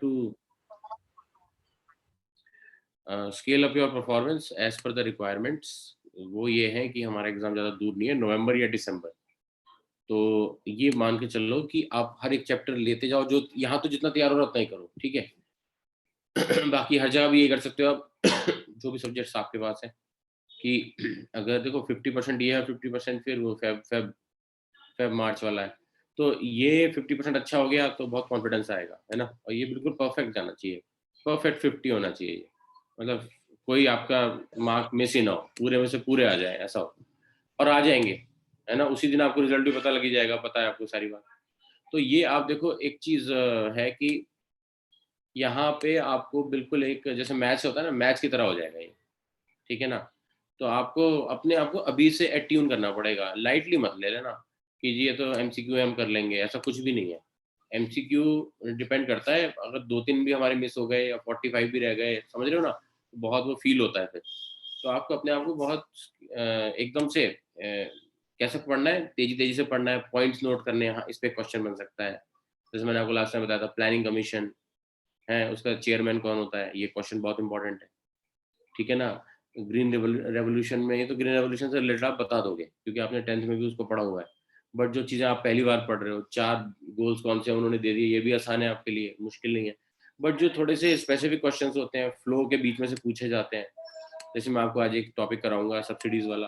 To scale up your performance as per the requirements, वो ये है कि हमारा एग्जाम ज़्यादा दूर नहीं है, नवंबर या दिसंबर। तो ये मान के चलो कि आप हर एक चैप्टर लेते जाओ, जो यहाँ तो जितना तैयार हो रहा है उतना ही करो, ठीक है। बाकी हर जगह भी ये कर सकते हो आप, जो भी सब्जेक्ट्स आपके पास है, कि अगर देखो 50% ये है, 50% फिर वो फेब फेब फेब मार्च वाला है, तो ये 50% अच्छा हो गया तो बहुत कॉन्फिडेंस आएगा, है ना। और ये बिल्कुल परफेक्ट जाना चाहिए, परफेक्ट 50 होना चाहिए ये। मतलब कोई आपका मार्क मिस ही ना हो, पूरे में से पूरे आ जाए, ऐसा हो। और आ जाएंगे, है ना, उसी दिन आपको रिजल्ट भी पता लग ही जाएगा, पता है आपको सारी बात। तो ये आप देखो, एक चीज है कि यहाँ पे आपको बिल्कुल एक जैसे मैच होता है ना, मैच की तरह हो जाएगा ये, ठीक है ना। तो आपको अपने आप को अभी से एट्यून करना पड़ेगा, लाइटली मत ले लेना कि जी ये तो एमसीक्यू हम कर लेंगे, ऐसा कुछ भी नहीं है। एमसीक्यू डिपेंड करता है, अगर 2-3 भी हमारे मिस हो गए या 45 भी रह गए, समझ रहे हो ना, तो बहुत वो फील होता है फिर। तो आपको अपने आप को बहुत एकदम से कैसे पढ़ना है, तेजी तेजी से पढ़ना है, पॉइंट्स नोट करने हैं, हाँ इस पे क्वेश्चन बन सकता है। जैसे मैंने आपको लास्ट टाइम बताया था, प्लानिंग कमीशन है, उसका चेयरमैन कौन होता है, ये क्वेश्चन बहुत इंपॉर्टेंट है, ठीक है ना। ग्रीन रेवोल्यूशन में, ये तो ग्रीन रेवोल्यूशन से रिलेटेड आप बता दोगे क्योंकि आपने 10th में भी उसको पढ़ा हुआ है। बट जो चीज़ें आप पहली बार पढ़ रहे हो, 4 गोल्स कौन से उन्होंने दे दिए, ये भी आसान है आपके लिए, मुश्किल नहीं है। बट जो थोड़े से स्पेसिफिक क्वेश्चंस होते हैं, फ्लो के बीच में से पूछे जाते हैं, जैसे मैं आपको आज एक टॉपिक कराऊंगा सब्सिडीज वाला।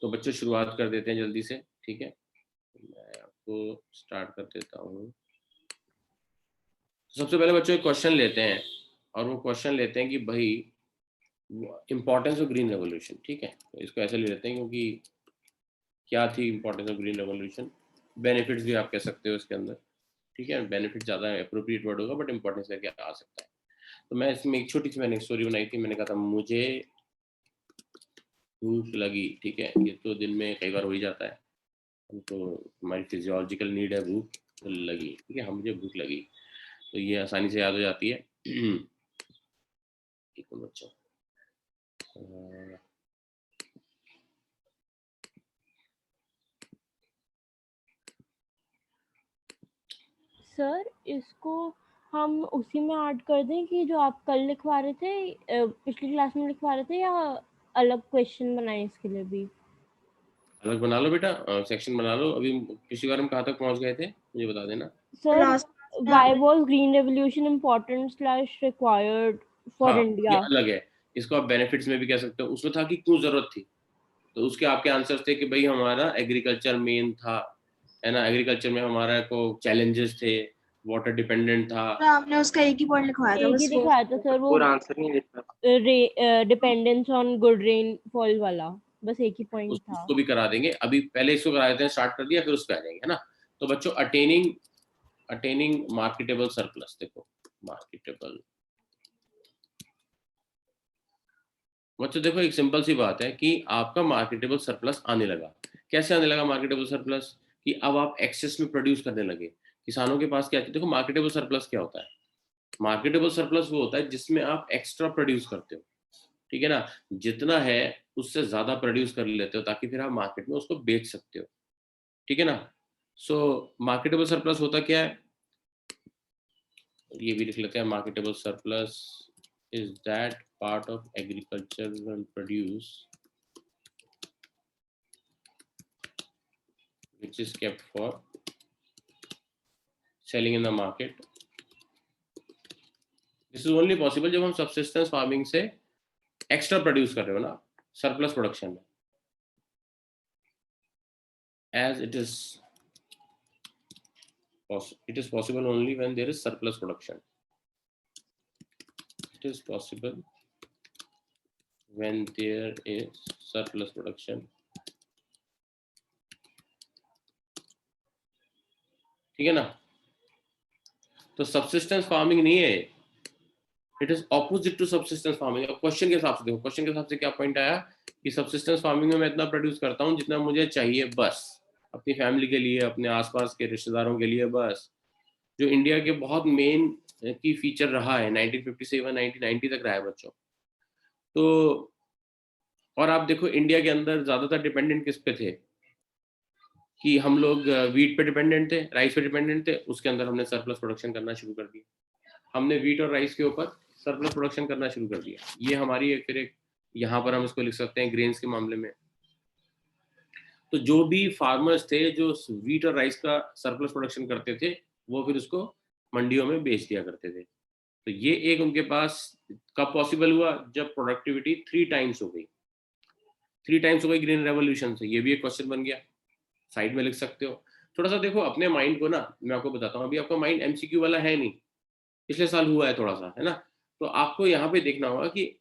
तो बच्चों शुरुआत कर देते हैं जल्दी से, ठीक है, मैं आपको स्टार्ट कर देता हूँ। सबसे पहले बच्चों एक क्वेश्चन लेते हैं, और वो क्वेश्चन लेते हैं कि भाई इंपॉर्टेंस ऑफ ग्रीन रेवोल्यूशन, ठीक है। तो इसको ऐसे ले लेते हैं क्योंकि क्या थी importance of green revolution, benefits भी आप कह सकते हो इसके अंदर, ठीक है। बेनिफिट ज़्यादा अप्रोप्रिएट वर्ड होगा, बट इंपॉर्टेंस का क्या आ सकता है। तो मैं इसमें एक छोटी सी मैंने स्टोरी बनाई थी, मैंने कहा था मुझे भूख लगी, ठीक है। ये तो दिन में कई बार हो ही जाता है, तो हमारी फिजियोलॉजिकल नीड है भूख, तो लगी, ठीक है, हम मुझे भूख लगी, तो ये आसानी से याद हो जाती है। एक मिनट बच्चों, सर इसको हम उसी में ऐड कर दें कि जो आप कल लिखवा रहे थे, पिछली क्लास में लिखवा रहे थे, या अलग क्वेश्चन बनाए इसके लिए भी? अलग बना लो बेटा, सेक्शन बना लो। अभी पिछली बार हम कहाँ तक पहुँच गए थे, मुझे बता देना। Sir, why was green revolution important slash required for हाँ, ये इंडिया? अलग है, इसको आप बेनिफिट्स में भी कह सकते हो। उसमें था कि क्यों जरूरत थी, तो उसके आपके आंसर्स थे कि भाई हमारा एग्रीकल्चर मेन था, है ना, एग्रीकल्चर में हमारा को चैलेंजेस थे, वाटर डिपेंडेंट था। आपने उसका एक ही पॉइंट लिखवाया था एक ही बस, वो दिखाया था सर, वो पूरा आंसर नहीं लिखा। डिपेंडेंस ऑन गुड रेनफॉल वाला, बस एक ही पॉइंट था। उसको भी करा देंगे, अभी पहले इसको करा देते हैं, स्टार्ट कर दिया, फिर उस पर आ जाएंगे, है ना। तो बच्चों अटेनिंग अटेनिंग मार्केटेबल सरप्लस, देखो मार्केटेबल, बच्चों देखो एक सिंपल सी बात है कि आपका मार्केटेबल सरप्लस आने लगा। कैसे आने लगा मार्केटेबल सरप्लस, कि अब आप एक्सेस में प्रोड्यूस करने लगे। किसानों के पास क्या है, देखो मार्केटेबल सरप्लस क्या होता है, मार्केटेबल सरप्लस वो होता है जिसमें आप एक्स्ट्रा प्रोड्यूस करते हो, ठीक है ना, जितना है उससे ज्यादा प्रोड्यूस कर लेते हो ताकि फिर आप मार्केट में उसको बेच सकते हो, ठीक है ना। सो मार्केटेबल सरप्लस होता क्या है, ये भी लिख लेते हैं, marketable surplus is that part of agricultural produce which is kept for selling in the market. This is only possible जब हम subsistence farming से एक्स्ट्रा प्रोड्यूस कर रहे हो ना, सरप्लस प्रोडक्शन में, as it is possible only when there is surplus production. It is possible when there is surplus production, ठीक है ना। तो सब्सिस्टेंस फार्मिंग नहीं है, it is opposite to subsistence farming. अब क्वेश्चन के हिसाब से देखो, क्वेश्चन के हिसाब से क्या पॉइंट आया कि सब्सिस्टेंस फार्मिंग में मैं इतना प्रोड्यूस करता हूँ जितना मुझे चाहिए, बस अपनी फैमिली के लिए, अपने आसपास के रिश्तेदारों के लिए, बस। जो इंडिया के बहुत मेन की फीचर रहा है 1957 1990 तक रहा है बच्चों। तो और आप देखो इंडिया के अंदर ज्यादातर डिपेंडेंट किस पे थे, कि हम लोग व्हीट पे डिपेंडेंट थे, राइस पे डिपेंडेंट थे, उसके अंदर हमने सरप्लस प्रोडक्शन करना शुरू कर दिया, हमने व्हीट और राइस के ऊपर सरप्लस प्रोडक्शन करना शुरू कर दिया। ये हमारी एक यहाँ पर हम इसको लिख सकते हैं ग्रेन्स के मामले में। तो जो भी फार्मर्स थे जो व्हीट और राइस का सरप्लस प्रोडक्शन करते थे, वो फिर उसको मंडियों में बेच दिया करते थे। तो ये एक उनके पास कब पॉसिबल हुआ, जब प्रोडक्टिविटी 3 टाइम्स हो गई। 3 टाइम्स हो गई ग्रीन रेवोल्यूशन से। ये भी एक क्वेश्चन बन गया, साइड में लिख सकते हो। थोड़ा सा देखो अपने माइंड को ना, मैं आपको बताता हूँ, अभी आपका माइंड एमसीक्यू वाला है नहीं, पिछले साल हुआ है थोड़ा सा, है ना। तो आपको यहाँ पे देखना होगा कि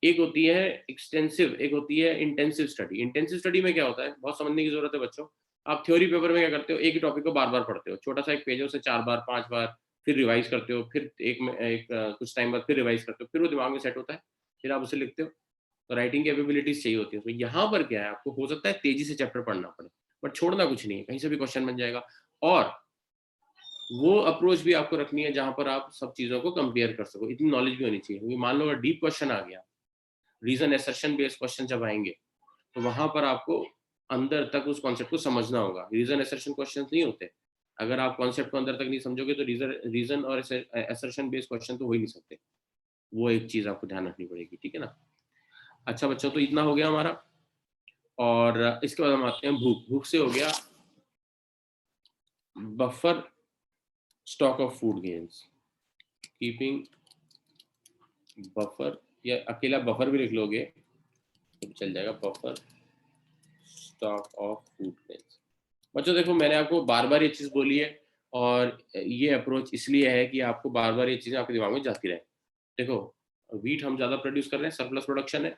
एक होती है एक्सटेंसिव, एक होती है इंटेंसिव स्टडी। इंटेंसिव स्टडी में क्या होता है, बहुत समझने की जरूरत है बच्चों। आप थ्योरी पेपर में क्या करते हो, एक ही टॉपिक को बार बार पढ़ते हो, छोटा सा एक पेज है उसे 4 बार 5 बार, फिर रिवाइज करते हो, फिर कुछ टाइम बाद फिर रिवाइज करते हो, फिर वो दिमाग में सेट होता है, फिर आप उसे लिखते हो। तो राइटिंग कैपेबिलिटीज चाहिए होती है। तो यहाँ पर क्या है, आपको हो सकता है तेजी से चैप्टर पढ़ना पड़े, बट छोड़ना कुछ नहीं है, कहीं से भी क्वेश्चन बन जाएगा। और वो अप्रोच भी आपको रखनी है जहां पर आप सब चीजों को कंपेयर कर सको, इतनी नॉलेज भी होनी चाहिए। क्योंकि मान लो अगर डीप क्वेश्चन आ गया, रीजन एसर्शन बेस्ड क्वेश्चन जब आएंगे, तो वहां पर आपको अंदर तक उस कॉन्सेप्ट को समझना होगा। रीजन एसर्शन क्वेश्चन नहीं होते, अगर आप कॉन्सेप्ट को अंदर तक नहीं समझोगे तो रीजन और एसर्शन बेस्ड क्वेश्चन तो हो ही नहीं सकते। वो एक चीज आपको ध्यान रखनी पड़ेगी, ठीक है ना। अच्छा बच्चों, तो इतना हो गया हमारा। और इसके बाद हम आते हैं भूख। भूख से हो गया buffer stock of food gains, keeping buffer, या अकेला बफर भी लिख लोगे तो चल जाएगा, buffer stock of food gains. बच्चों देखो, मैंने आपको बार बार ये चीज बोली है, और ये अप्रोच इसलिए है कि आपको बार बार ये चीजें आपके दिमाग में जाती रहे। देखो, व्हीट हम ज्यादा प्रोड्यूस कर रहे हैं, सरप्लस प्रोडक्शन है।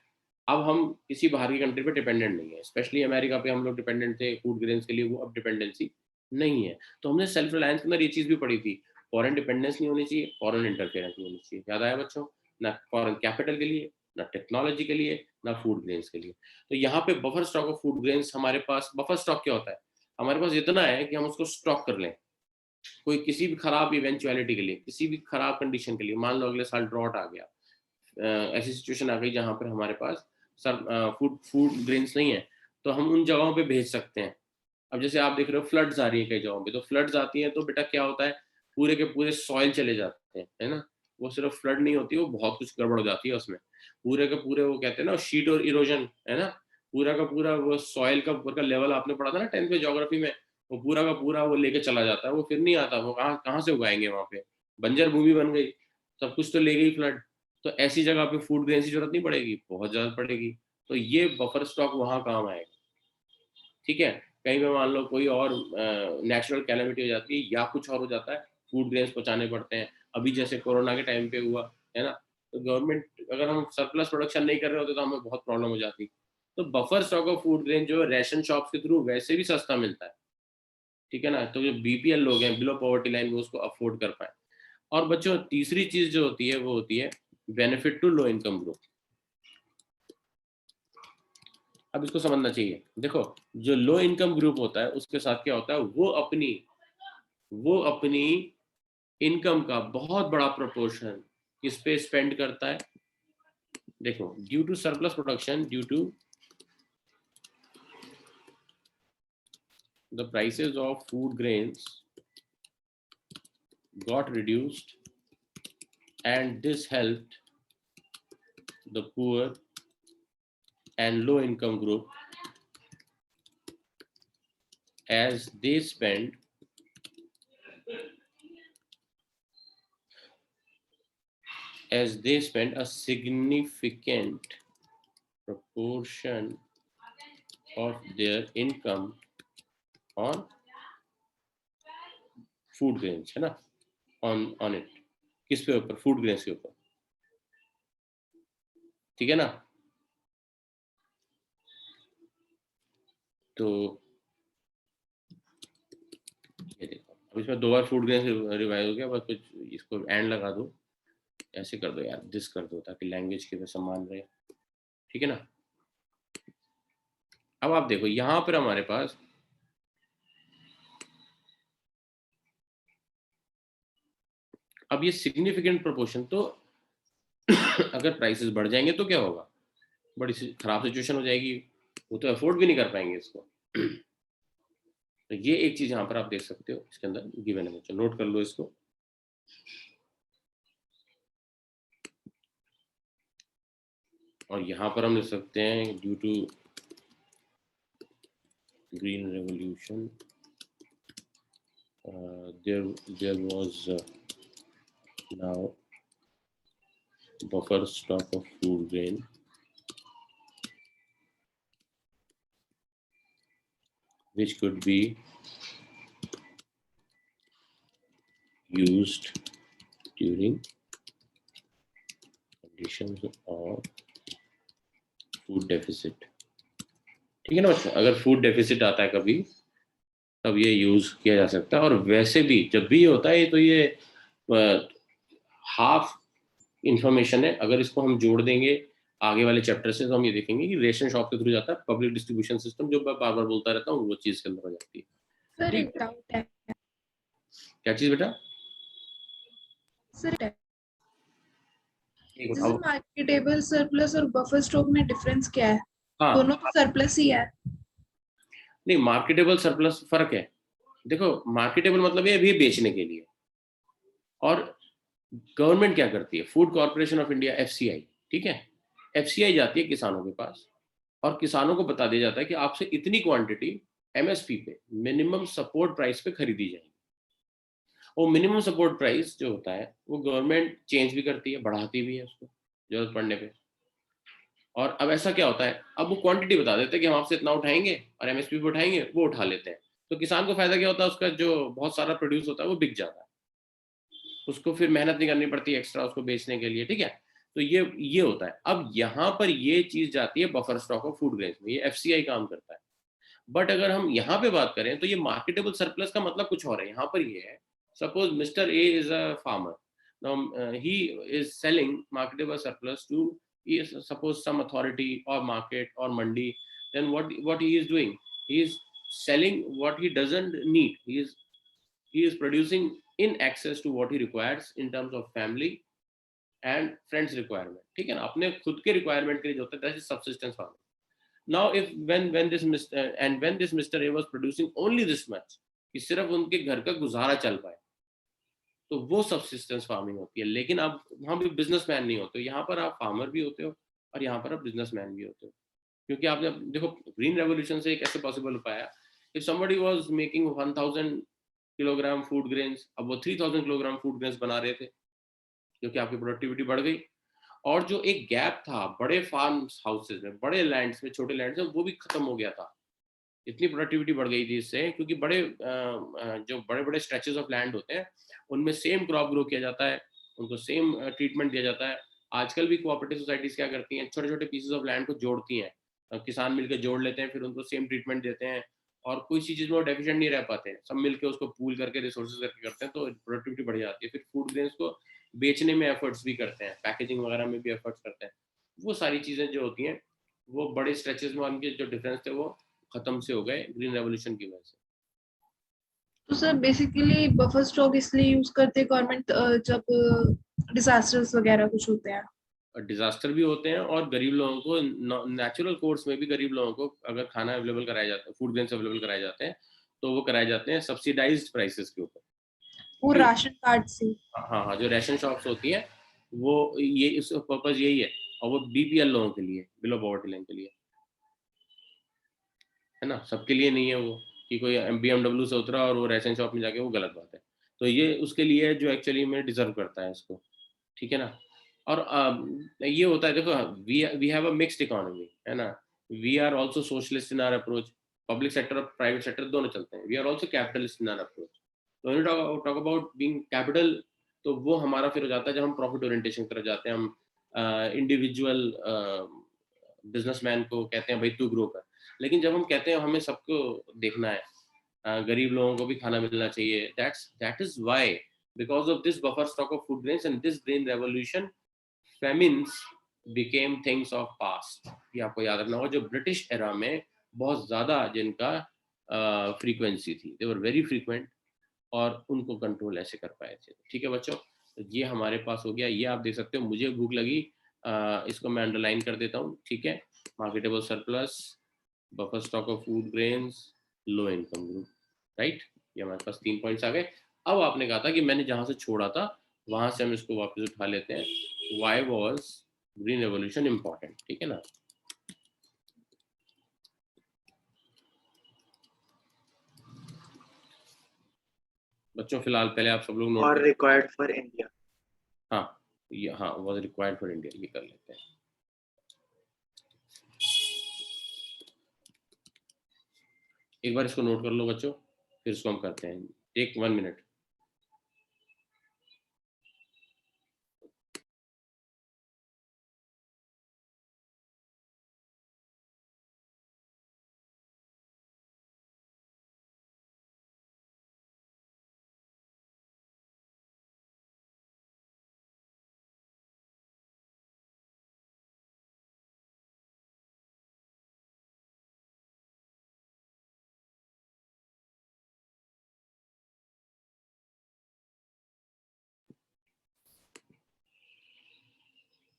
अब हम किसी बाहर की कंट्री पे डिपेंडेंट नहीं है, स्पेशली अमेरिका पे हम लोग डिपेंडेंट थे फूड ग्रेन्स के लिए, वो अब डिपेंडेंसी नहीं है। तो हमने सेल्फ रिलायंस के अंदर ये चीज भी पढ़ी थी, फॉरेन डिपेंडेंस नहीं होनी चाहिए, फॉरेन इंटरफेरेंस नहीं होनी चाहिए। याद आया बच्चों, ना फॉरेन कैपिटल के लिए, ना टेक्नोलॉजी के लिए, ना फूड ग्रेन्स के लिए। तो यहाँ पे buffer stock of food grains हमारे पास, बफर स्टॉक क्या होता है, हमारे पास इतना है कि हम उसको स्टॉक कर लें, कोई किसी भी खराब इवेंचुअलिटी के लिए, किसी भी खराब कंडीशन के लिए। मान लो अगले साल ड्रॉट आ गया, ऐसी सिचुएशन आ गई जहां पर हमारे पास फूड फूड ग्रेन्स नहीं है, तो हम उन जगहों पे भेज सकते हैं। अब जैसे आप देख रहे हो फ्लड्स आ रही है कई जगहों पे, तो फ्लड्स आती हैं तो बेटा क्या होता है, पूरे के पूरे सॉइल चले जाते हैं, है ना। वो सिर्फ फ्लड नहीं होती, वो बहुत कुछ गड़बड़ हो जाती है उसमें, पूरे के पूरे, वो कहते हैं ना शीट और इरोजन, है ना। पूरा का पूरा वो सॉइल का ऊपर का लेवल आपने पढ़ा था ना 10th में ज्योग्राफी में, वो पूरा का पूरा वो लेके चला जाता है, वो फिर नहीं आता। वो कहाँ कहाँ से उगाएंगे वहां पे, बंजर भूमि बन गई, सब कुछ तो ले गई फ्लड। तो ऐसी जगह पे फूड ग्रेन की जरूरत नहीं पड़ेगी, बहुत ज्यादा पड़ेगी। तो ये बफर स्टॉक वहां काम आएगा, ठीक है। कहीं पे मान लो कोई और नेचुरल कैलेमिटी हो जाती है या कुछ और हो जाता है, फूड ग्रेन्स पहुंचाने पड़ते हैं। अभी जैसे कोरोना के टाइम पे हुआ, है ना। तो गवर्नमेंट, अगर हम सरप्लस प्रोडक्शन नहीं कर रहे होते तो हमें बहुत प्रॉब्लम हो जाती। तो buffer stock of food grain जो रेशन शॉप्स के थ्रू वैसे भी सस्ता मिलता है, ठीक है ना। तो जो बीपीएल लोग हैं, बिलो पॉवर्टी लाइन, वो उसको अफोर्ड कर पाए। और बच्चों तीसरी चीज जो होती है वो होती है benefit to low income group. अब इसको समझना चाहिए। देखो, जो लो इनकम ग्रुप होता है उसके साथ क्या होता है, वो अपनी इनकम का बहुत बड़ा प्रोपोर्शन किस पे स्पेंड करता है। देखो, due to surplus production, due to the prices of food grains got reduced, and this helped the poor and low income group as they spend a significant proportion of their income on food grains, है ना, on it। किस पे ऊपर, food grains के ऊपर, ठीक है ना। तो ये देखो, अब इसमें 2 बार फूड ग्रेन्स रिवाइज हो गया, बस कुछ इसको एंड लगा दो, ऐसे कर दो यार, दिस कर दो, ताकि लैंग्वेज के भी सम्मान रहे, ठीक है ना। अब आप देखो यहां पर हमारे पास अब ये सिग्निफिकेंट प्रोपोर्शन, तो अगर प्राइसेस बढ़ जाएंगे तो क्या होगा, बड़ी खराब सिचुएशन हो जाएगी, वो तो अफोर्ड भी नहीं कर पाएंगे इसको। तो ये एक चीज यहाँ पर आप देख सकते हो, इसके अंदर गिवन है बच्चों, नोट कर लो इसको। और यहाँ पर हम लिख सकते हैं due to green revolution there was now buffer stock of food grain which could be used during conditions of food deficit। ठीक है ना बच्चों, अगर फूड डेफिसिट आता है कभी तब ये यूज किया जा सकता है। और वैसे भी जब भी ये होता है तो ये हाफ इंफॉर्मेशन है, अगर इसको हम जोड़ देंगे आगे वाले चैप्टर से तो हम ये देखेंगे कि रेशन शॉप के थ्रू जाता है, पब्लिक डिस्ट्रीब्यूशन सिस्टम जो मैं बार बार बोलता रहता हूँ वो चीज के अंदर हो जाती है। सर ठीक एक डाउट है। क्या चीज बेटा? सर एक जैसे बताओ। मार्केटेबल सरप्लस और बफर स्टॉक में डिफरेंस क्या है? हाँ दोनों तो सरप्लस ही है। नहीं, मार्केटेबल सरप्लस फर्क है। देखो मार्केटेबल मतलब ये अभी बेचने के लिए, और गवर्नमेंट क्या करती है, food corporation of India FCI, ठीक है, एफसीआई जाती है किसानों के पास और किसानों को बता दिया जाता है कि आपसे इतनी क्वांटिटी एमएसपी पे, मिनिमम सपोर्ट प्राइस पे खरीदी जाएगी। और मिनिमम सपोर्ट प्राइस जो होता है वो गवर्नमेंट चेंज भी करती है, बढ़ाती भी है उसको जरूरत पड़ने पे। और अब ऐसा क्या होता है, अब वो क्वांटिटी बता देते हैं कि हम आपसे इतना उठाएंगे और एमएसपी पे उठाएंगे, वो उठा लेते हैं। तो किसान को फायदा क्या होता है, उसका जो बहुत सारा प्रोड्यूस होता है वो बिक जाता है, उसको फिर मेहनत नहीं करनी पड़ती एक्स्ट्रा उसको बेचने के लिए, ठीक है। तो ये होता है। अब यहाँ पर ये चीज जाती है buffer stock of food grains में, ये एफसीआई काम करता है। बट अगर हम यहाँ पे बात करें तो ये मार्केटेबल सरप्लस का मतलब कुछ और है। यहाँ पर ये है, suppose mister A is a farmer, now he is selling marketable surplus to suppose some authority or market or mandi. Then what he is doing, he is selling what he doesn't need, he is producing in excess to what he requires in terms of family and friends requirement, ठीक है ना, अपने खुद के requirement के लिए जो होता है, that is subsistence farming. Now, if when this Mr. A was producing only this much, कि सिर्फ उनके घर का गुजारा चल पाए, तो वो सब्सिस्टेंस फार्मिंग होती है। लेकिन अब वहाँ भी बिजनेसमैन नहीं होते, यहाँ पर आप फार्मर भी होते हो और यहाँ पर आप बिजनेसमैन भी होते हो। क्योंकि आपने देखो ग्रीन रेवोल्यूशन से कैसे पॉसिबल हो पाया, if somebody was making 1000 kilogram food grains, अब वो 3000 किलोग्राम फूड ग्रेन्स बना रहे थे क्योंकि आपकी प्रोडक्टिविटी बढ़ गई। और जो एक गैप था बड़े फार्म हाउसेज में, बड़े लैंड्स में, छोटे लैंड्स में, वो भी खत्म हो गया था। इतनी प्रोडक्टिविटी बढ़ गई थी इससे, क्योंकि बड़े जो बड़े बड़े स्ट्रेचेस ऑफ लैंड होते हैं उनमें सेम क्रॉप ग्रो किया जाता है, उनको सेम ट्रीटमेंट दिया जाता है। आजकल भी कोऑपरेटिव सोसाइटीज क्या करती हैं, छोटे छोटे पीसेस ऑफ लैंड को जोड़ती हैं, किसान मिलकर जोड़ लेते हैं, फिर उनको सेम ट्रीटमेंट देते हैं और कोई सी चीज में वो डेफिशिएंट नहीं रह पाते हैं, सब मिलकर उसको पूल करके रिसोर्सेज करके करते हैं, तो प्रोडक्टिविटी बढ़ जाती है। फिर फूड ग्रेन्स को बेचने में एफर्ट्स भी करते हैं, पैकेजिंग वगैरह में भी एफर्ट्स करते हैं। वो सारी चीजें जो होती हैं वो बड़े स्ट्रेचेस में उनके जो डिफरेंस थे वो खत्म से हो गए ग्रीन रेवोल्यूशन की वजह से। तो सर बेसिकली बफर स्टॉक इसलिए यूज करते हैं गवर्नमेंट जब डिजास्टर्स वगैरह कुछ होते हैं। डिजास्टर भी होते हैं और गरीब लोगों को नेचुरल कोर्स में भी गरीब लोगों को अगर खाना अवेलेबल कराया जाता है, फूड ग्रेन्स अवेलेबल कराए जाते हैं, तो वो कराए जाते हैं सब्सिडाइज्ड प्राइसेस के ऊपर, वो राशन कार्ड से। हाँ हाँ, जो रेशन शॉप्स होती है वो ये इस पर्पज यही है, और वो बीपीएल लोगों के लिए, बिलो पॉवर्टी लाइन के लिए है ना, सबके लिए नहीं है वो, कि कोई BMW से उतरा और वो रेशन शॉप में जाके, वो गलत बात है। तो ये उसके लिए है जो एक्चुअली में डिजर्व करता है इसको, ठीक है ना। और ये होता है, देखो we have a mixed economy, है ना, we are also socialist in our approach, public sector और प्राइवेट सेक्टर दोनों चलते हैं, we are also capitalist in our approach. तो when you talk about being capital, तो वो हमारा फिर हो जाता है जब हम प्रॉफिट ओरिएंटेशन की तरफ जाते हैं, हम इंडिविजुअल बिजनेसमैन को कहते हैं भाई तू ग्रो कर। लेकिन जब हम कहते हैं हमें सबको देखना है, गरीब लोगों को भी खाना मिलना चाहिए, that is why because of this buffer stock of food grains and this green revolution, famines became things of past। ये आपको याद रखना होगा, जो ब्रिटिश एरा में बहुत ज्यादा जिनका फ्रीक्वेंसी थी, दे वर वेरी फ्रीक्वेंट, और उनको कंट्रोल ऐसे कर पाए थे। ठीक है बच्चों, तो ये हमारे पास हो गया, ये आप देख सकते हो। मुझे भूख लगी, इसको मैं अंडरलाइन कर देता हूँ, ठीक है। Marketable surplus, buffer stock of food grains, low income group, right. ये हमारे पास 3 पॉइंट्स आ गए। अब आपने कहा था कि मैंने जहां से छोड़ा था वहां से हम इसको वापस उठा लेते हैं। Why was green revolution important, ठीक है ना। बच्चों फिलहाल पहले आप सब लोग नोट और करें। Required for India. हाँ ये हाँ वाज रिक्वायर्ड फॉर इंडिया, ये कर लेते हैं। एक बार इसको नोट कर लो बच्चों, फिर इसको हम करते हैं। Take 1 minute.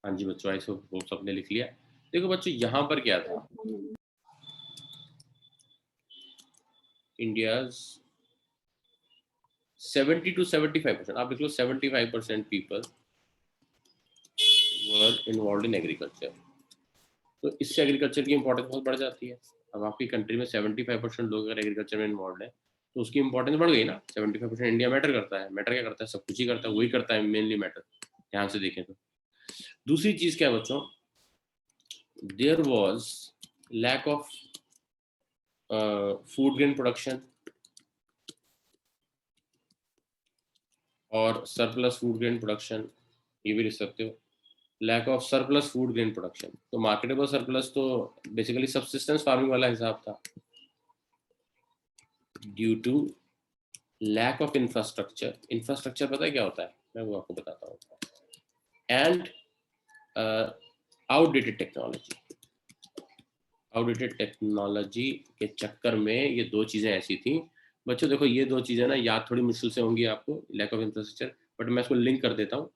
हाँ जी बच्चों, आई सब सबने लिख लिया। देखो बच्चों यहाँ पर क्या था, इंडियाज 70 to 75%, आप लिख लो 75% people were involve in agriculture. तो इससे एग्रीकल्चर की इंपॉर्टेंस बहुत बढ़ जाती है। अब आपकी कंट्री में 75% लोग अगर एग्रीकल्चर में इन्वॉल्व है तो उसकी इंपॉर्टेंस बढ़ गई ना। 75% इंडिया मैटर करता है। मैटर क्या करता है? सब कुछ ही करता है, वही करता है मेनली मैटर, ध्यान से देखें तो। दूसरी चीज क्या है बच्चों, there was lack of food grain production और सरप्लस फूड ग्रेन प्रोडक्शन, ये भी लिख सकते हो। Lack of surplus food grain production, तो मार्केटेबल सरप्लस तो बेसिकली सब्सिस्टेंस फार्मिंग वाला हिसाब था। Due to lack of infrastructure, infrastructure पता है क्या होता है, मैं वो आपको बताता हूँ। And outdated technology, outdated technology के चक्कर में ये दो चीज़ें ऐसी थी बच्चों। देखो ये दो चीज़ें ना याद थोड़ी मुश्किल से होंगी आपको, लैक ऑफ इंफ्रास्ट्रक्चर, बट मैं इसको लिंक कर देता हूँ।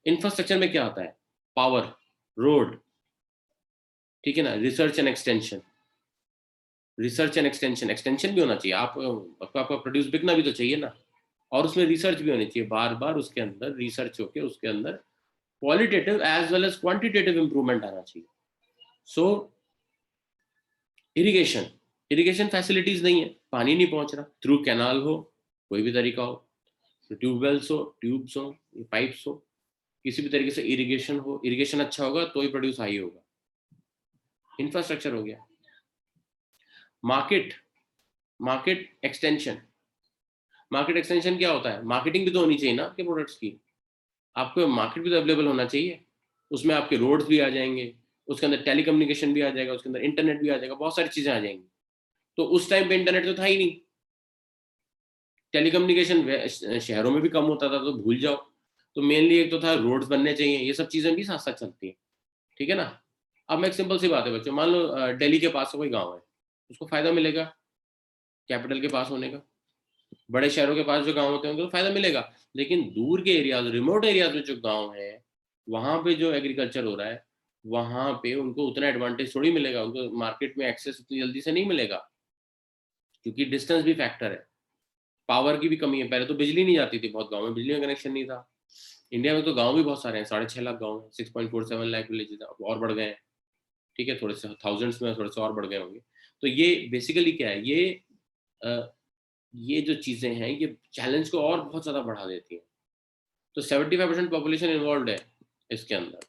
इंफ्रास्ट्रक्चर में क्या आता है? पावर, रोड, ठीक है ना, research and extension. Research and extension, extension भी होना चाहिए, आपका प्रोड्यूस बिकना भी तो चाहिए ना, और उसमें रिसर्च भी होनी चाहिए। बार बार उसके अंदर रिसर्च होके उसके अंदर qualitative as well as quantitative improvement आना चाहिए। सो इरिगेशन, इरिगेशन फैसिलिटीज नहीं है, पानी नहीं पहुंच रहा, थ्रू कैनाल हो, कोई भी तरीका हो, ट्यूबवेल्स हो, ट्यूब्स हो, पाइप्स हो, किसी भी तरीके से इरिगेशन हो, इरिगेशन अच्छा होगा तो ही प्रोड्यूस हाई होगा। इंफ्रास्ट्रक्चर हो गया। Market, market extension, market extension क्या होता है? मार्केटिंग भी तो होनी चाहिए ना आपके प्रोडक्ट्स की, आपको मार्केट भी तो अवेलेबल होना चाहिए। उसमें आपके रोड्स भी आ जाएंगे, उसके अंदर टेलीकम्युनिकेशन भी आ जाएगा, उसके अंदर इंटरनेट भी आ जाएगा, बहुत सारी चीजें आ जाएंगी। तो उस टाइम पे इंटरनेट तो था ही नहीं, टेलीकम्युनिकेशन शहरों में भी कम होता था, तो भूल जाओ। तो मेनली एक तो था रोड्स बनने चाहिए, ये सब चीजें भी साथ साथ चलती है, ठीक है ना। अब मैं एक सिंपल सी बात है बच्चों, मान लो दिल्ली के पास कोई गाँव है, उसको फायदा मिलेगा कैपिटल के पास होने का। बड़े शहरों के पास जो गांव होते हैं उनको तो फायदा मिलेगा, लेकिन दूर के एरियाज, रिमोट एरियाज में जो गांव है, वहां पे जो एग्रीकल्चर हो रहा है, वहां पे उनको उतना एडवांटेज थोड़ी मिलेगा, उनको मार्केट में एक्सेस उतनी जल्दी से नहीं मिलेगा, क्योंकि डिस्टेंस भी फैक्टर है, पावर की भी कमी है। पहले तो बिजली नहीं जाती थी बहुत, गाँव में बिजली का कनेक्शन नहीं था। इंडिया में तो गाँव भी बहुत सारे हैं, 6.5 लाख गाँव है, 6.47 लाख विलेजेस और बढ़ गए हैं, ठीक है, थोड़े से थाउजेंड्स में थोड़े से और बढ़ गए होंगे। तो ये बेसिकली क्या है, ये जो चीजें हैं ये चैलेंज को और बहुत ज्यादा बढ़ा देती हैं। तो 75% पॉपुलेशन इन्वॉल्व है इसके अंदर।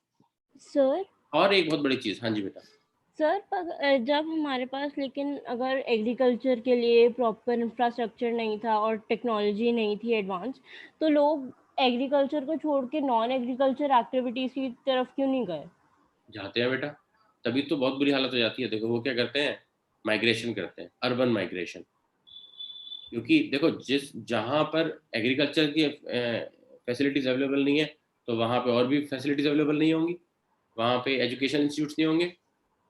सर, और एक बहुत बड़ी चीज, हाँ जी बेटा। सर जब हमारे पास लेकिन अगर एग्रीकल्चर के लिए प्रॉपर इंफ्रास्ट्रक्चर नहीं था और टेक्नोलॉजी नहीं थी एडवांस, तो लोग एग्रीकल्चर को छोड़ के नॉन एग्रीकल्चर एक्टिविटीज की तरफ क्यों नहीं गए? जाते हैं बेटा, तभी तो बहुत बुरी हालत हो जाती है। देखो वो क्या करते हैं, माइग्रेशन करते हैं, अर्बन माइग्रेशन। क्योंकि देखो जिस जहाँ पर एग्रीकल्चर की फैसिलिटीज अवेलेबल नहीं है, तो वहाँ पे और भी फैसिलिटीज अवेलेबल नहीं होंगी, वहाँ पे एजुकेशन इंस्टीट्यूट्स नहीं होंगे,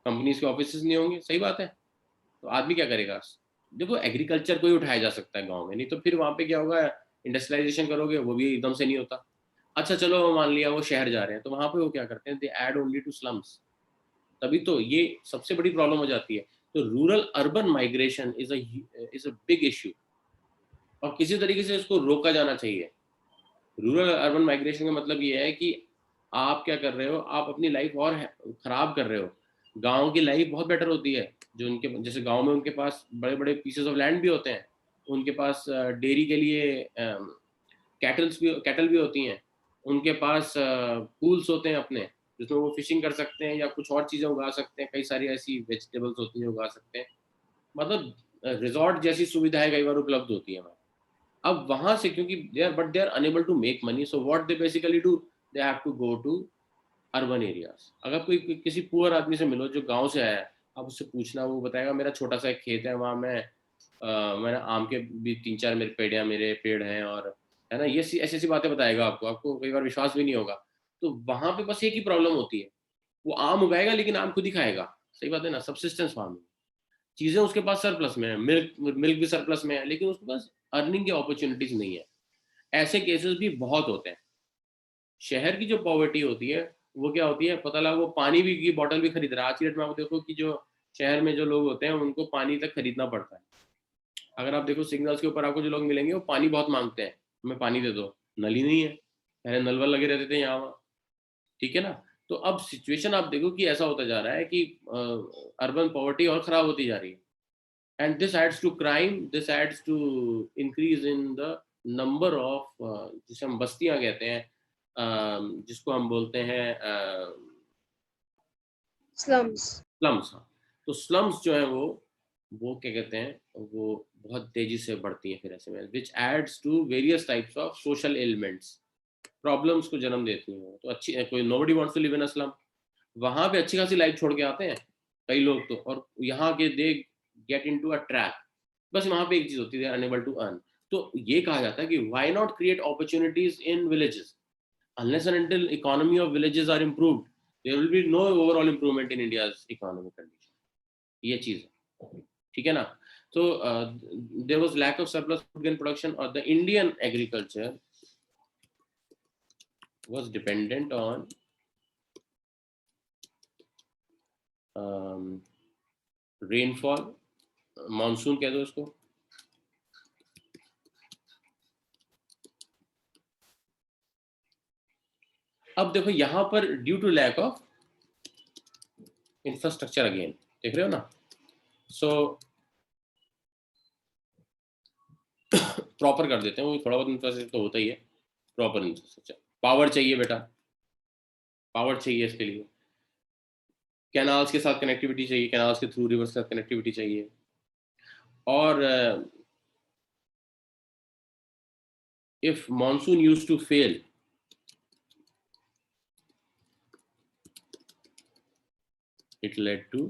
कंपनीज के ऑफिस नहीं होंगे, सही बात है। तो आदमी क्या करेगा? देखो एग्रीकल्चर को ही उठाया जा सकता है गाँव में, नहीं तो फिर वहाँ पे क्या होगा, इंडस्ट्रियलाइजेशन करोगे वो भी एकदम से नहीं होता। अच्छा चलो मान लिया वो शहर जा रहे हैं, तो वहाँ पे वो क्या करते हैं, they add only to slums, तभी तो ये सबसे बड़ी प्रॉब्लम हो जाती है। तो rural urban migration is a big issue, और किसी तरीके से इसको रोका जाना चाहिए। रूरल अर्बन माइग्रेशन का मतलब ये है कि आप क्या कर रहे हो, आप अपनी लाइफ और खराब कर रहे हो। गाँव की लाइफ बहुत बेटर होती है, जो उनके जैसे गाँव में उनके पास बड़े-बड़े पीसेस ऑफ लैंड भी होते हैं, उनके पास डेयरी के लिए कैटल भी होती हैं, उनके पास पूल्स होते हैं अपने, जिसमें वो फिशिंग कर सकते हैं या कुछ और चीज़ें उगा सकते हैं, कई सारी ऐसी वेजिटेबल्स होती हैं उगा सकते हैं। मतलब रिज़ॉर्ट जैसी सुविधाएँ कई बार उपलब्ध होती हैं वहाँ। अब वहाँ से क्योंकि they are unable to make money, so what they basically do, they have to go to urban areas. अगर किसी पुअर आदमी से मिलो जो गाँव से आया है, आप उससे पूछना, वो बताएगा मेरा छोटा-सा एक खेत है, वहाँ मैंने आम के भी 3-4 मेरे पेड़ हैं, और है ना, ये ऐसी-ऐसी बातें बताएगा आपको, आपको कई बार विश्वास भी नहीं होगा। तो वहाँ पे बस एक ही प्रॉब्लम होती है, वो आम उगाएगा लेकिन आम खुद ही खाएगा। सही बात है ना? Subsistence farming. चीज़ें उसके पास सरप्लस में है, मिल्क मिल्क भी सरप्लस में है, लेकिन उसके पास अर्निंग की अपॉर्च्युनिटीज़ नहीं है। ऐसे केसेस भी बहुत होते हैं। शहर की जो पॉवर्टी होती है, वो क्या होती है, पता लगा वो पानी भी की बॉटल भी खरीद रहा है। आज की डेट में आप देखो कि जो शहर में जो लोग होते हैं, उनको पानी तक खरीदना पड़ता है। अगर आप देखो सिग्नल्स के ऊपर आपको जो लोग मिलेंगे, वो पानी बहुत माँगते हैं, हमें पानी दे दो, नल ही नहीं है। पहले नल-वल लगे रहते थे यहाँ-वहाँ, ठीक है ना? तो अब सिचुएशन आप देखो कि ऐसा होता जा रहा है कि अर्बन पॉवर्टी और खराब होती जा रही है। And this adds to crime, this adds to increase in the number of जिसे हम बस्तियाँ कहते हैं, जिसको हम बोलते हैं स्लम्स। स्लम्स, हाँ। तो स्लम्स जो हैं वो क्या कहते हैं, वो बहुत तेज़ी से बढ़ती हैं फिर ऐसे में, which adds to various types of social elements, problems को जन्म देती हैं वो। तो अच्छी कोई nobody wants to live in a slum. वहाँ पे अच्छी खासी लाइफ छोड़ के आते हैं कई लोग तो, और यहाँ के they get into a trap. बस वहाँ पे एक चीज़ होती है, they are unable to earn. तो ये कहा जाता है कि why not create opportunities in villages? Unless and until economy of villages are improved, there will be no overall improvement in India's economic condition. ये चीज़ है, ठीक है ना? So there was lack of surplus food grain production, or the Indian agriculture was dependent on rainfall, monsoon कह दो इसको। अब देखो यहाँ पर due to lack of infrastructure, again देख रहे हो ना, सो प्रॉपर कर देते हैं, वो थोड़ा बहुत इंफ्रास्ट्रक्चर तो होता ही है, प्रॉपर इंफ्रास्ट्रक्चर। पावर चाहिए बेटा, पावर चाहिए इसके लिए, कैनाल्स के साथ कनेक्टिविटी चाहिए, कैनाल्स के थ्रू रिवर्स के साथ कनेक्टिविटी चाहिए, और if monsoon used to fail, it led to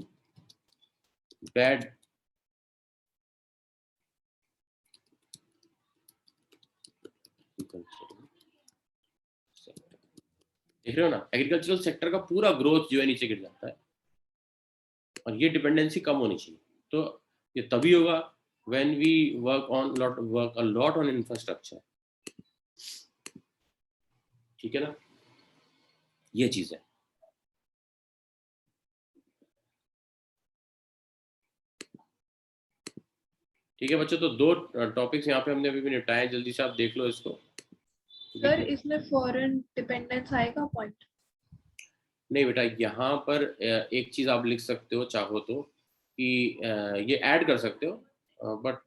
bad देख रहे हो ना, एग्रीकल्चरल सेक्टर का पूरा ग्रोथ जो है नीचे गिर जाता है, और ये डिपेंडेंसी कम होनी चाहिए। तो ये तभी होगा when we work a lot on infrastructure, ठीक है ना, ये चीज है। ठीक है बच्चों, तो 2 टॉपिक्स यहाँ पे हमने अभी भी निपटाए, जल्दी से आप देख लो इसको। सर इसमें फॉरेन डिपेंडेंस आएगा पॉइंट? नहीं बेटा, यहाँ पर एक चीज आप लिख सकते हो चाहो तो, कि ये ऐड कर सकते हो, बट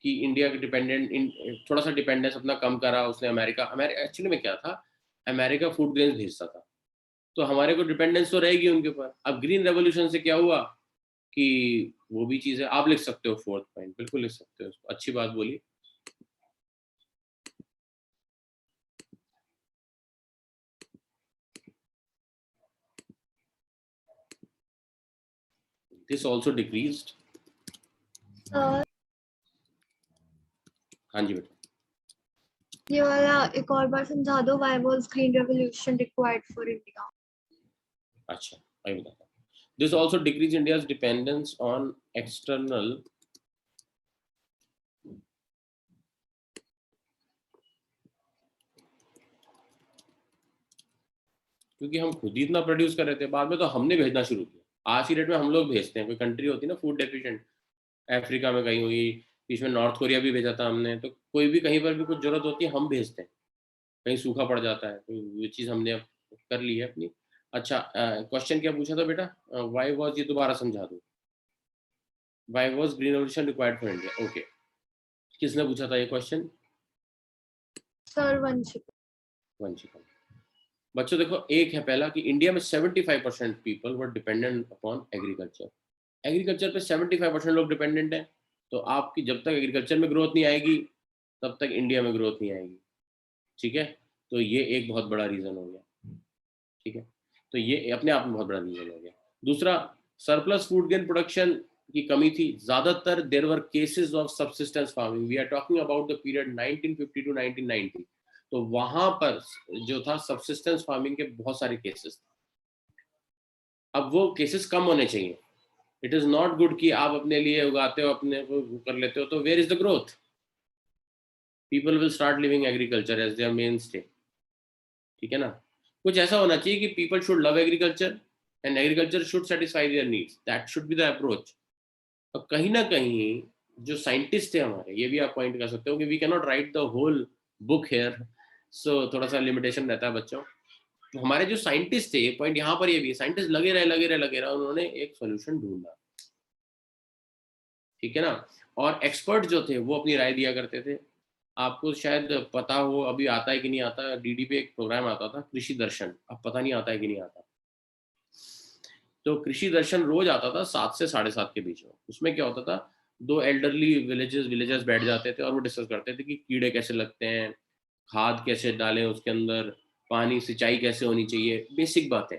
कि इंडिया के थोड़ा सा डिपेंडेंस अपना कम करा उसने। अमेरिका एक्चुअली में क्या था, अमेरिका फूड ग्रेन्स भेजता था, तो हमारे को डिपेंडेंस तो रहेगी उनके ऊपर। अब ग्रीन रेवोल्यूशन से क्या हुआ कि वो भी चीज़ है, आप लिख सकते हो 4th पॉइंट, बिल्कुल लिख सकते हो, अच्छी बात बोली। This also decreased. हाँ जी बेटा, ये वाला एक और बार समझा दो, why was green revolution required for India? अच्छा मैं बताता हूँ। This also decrease India's dependence on external क्योंकि हम खुद ही इतना प्रोड्यूस कर रहे थे, बाद में तो हमने भेजना शुरू किया। आज की डेट में हम लोग भेजते हैं, कोई कंट्री होती है ना फूड डेफिशिएंट, अफ्रीका में कहीं हुई, बीच में नॉर्थ कोरिया भी भेजा था हमने, तो कोई भी कहीं पर भी कुछ जरूरत होती है हम भेजते हैं। कहीं सूखा पड़ जाता है तो ये चीज़ हमने अब कर ली है अपनी। अच्छा, क्वेश्चन क्या पूछा था बेटा? व्हाई वाज, ये दोबारा समझा दो। Why was green revolution required for India? Okay, किसने पूछा था ये क्वेश्चन? सर वंशिक। वंशिका। बच्चों देखो, एक है पहला कि इंडिया में 75% people were dependent upon agriculture. Agriculture पे 75% लोग डिपेंडेंट हैं। तो आपकी जब तक एग्रीकल्चर में ग्रोथ नहीं आएगी तब तक इंडिया में ग्रोथ नहीं आएगी। ठीक है, तो ये एक बहुत बड़ा रीज़न हो गया। ठीक है, तो ये अपने आप में बहुत बड़ा रीज़न हो गया। दूसरा, सरप्लस फूड गेन प्रोडक्शन की कमी थी ज़्यादातर। There were cases of subsistence farming, we are talking about the period 1950 to 1990। तो वहां पर जो था सब्सिस्टेंस फार्मिंग के बहुत सारे केसेस। अब वो केसेस कम होने चाहिए। इट इज नॉट गुड कि आप अपने लिए उगाते हो, अपने को कर लेते हो, तो where is the growth? People will start living agriculture as their mainstay. ठीक है ना? कुछ ऐसा होना चाहिए कि people should love agriculture and agriculture should satisfy their needs, that should be the approach. और कहीं ना कहीं जो साइंटिस्ट थे हमारे, ये भी आप पॉइंट कर सकते हो कि we can not write the whole book here, so थोड़ा सा लिमिटेशन रहता है बच्चों। तो हमारे जो साइंटिस्ट थे, ये पॉइंट यहाँ पर ये भी, साइंटिस्ट लगे रहे, उन्होंने एक सोल्यूशन ढूंढा। ठीक है ना? और एक्सपर्ट जो थे वो अपनी राय दिया करते थे। आपको शायद पता हो, अभी आता है कि नहीं आता, डीडी पे एक प्रोग्राम आता था कृषि दर्शन, अब पता नहीं आता है कि नहीं आता। तो कृषि दर्शन रोज आता था 7 से 7:30 के बीच में। उसमें क्या होता था, दो एल्डरली विलेजर्स बैठ जाते थे और वो डिस्कस करते थे कि कीड़े कैसे लगते हैं, खाद कैसे डालें उसके अंदर, पानी सिंचाई कैसे होनी चाहिए, बेसिक बातें।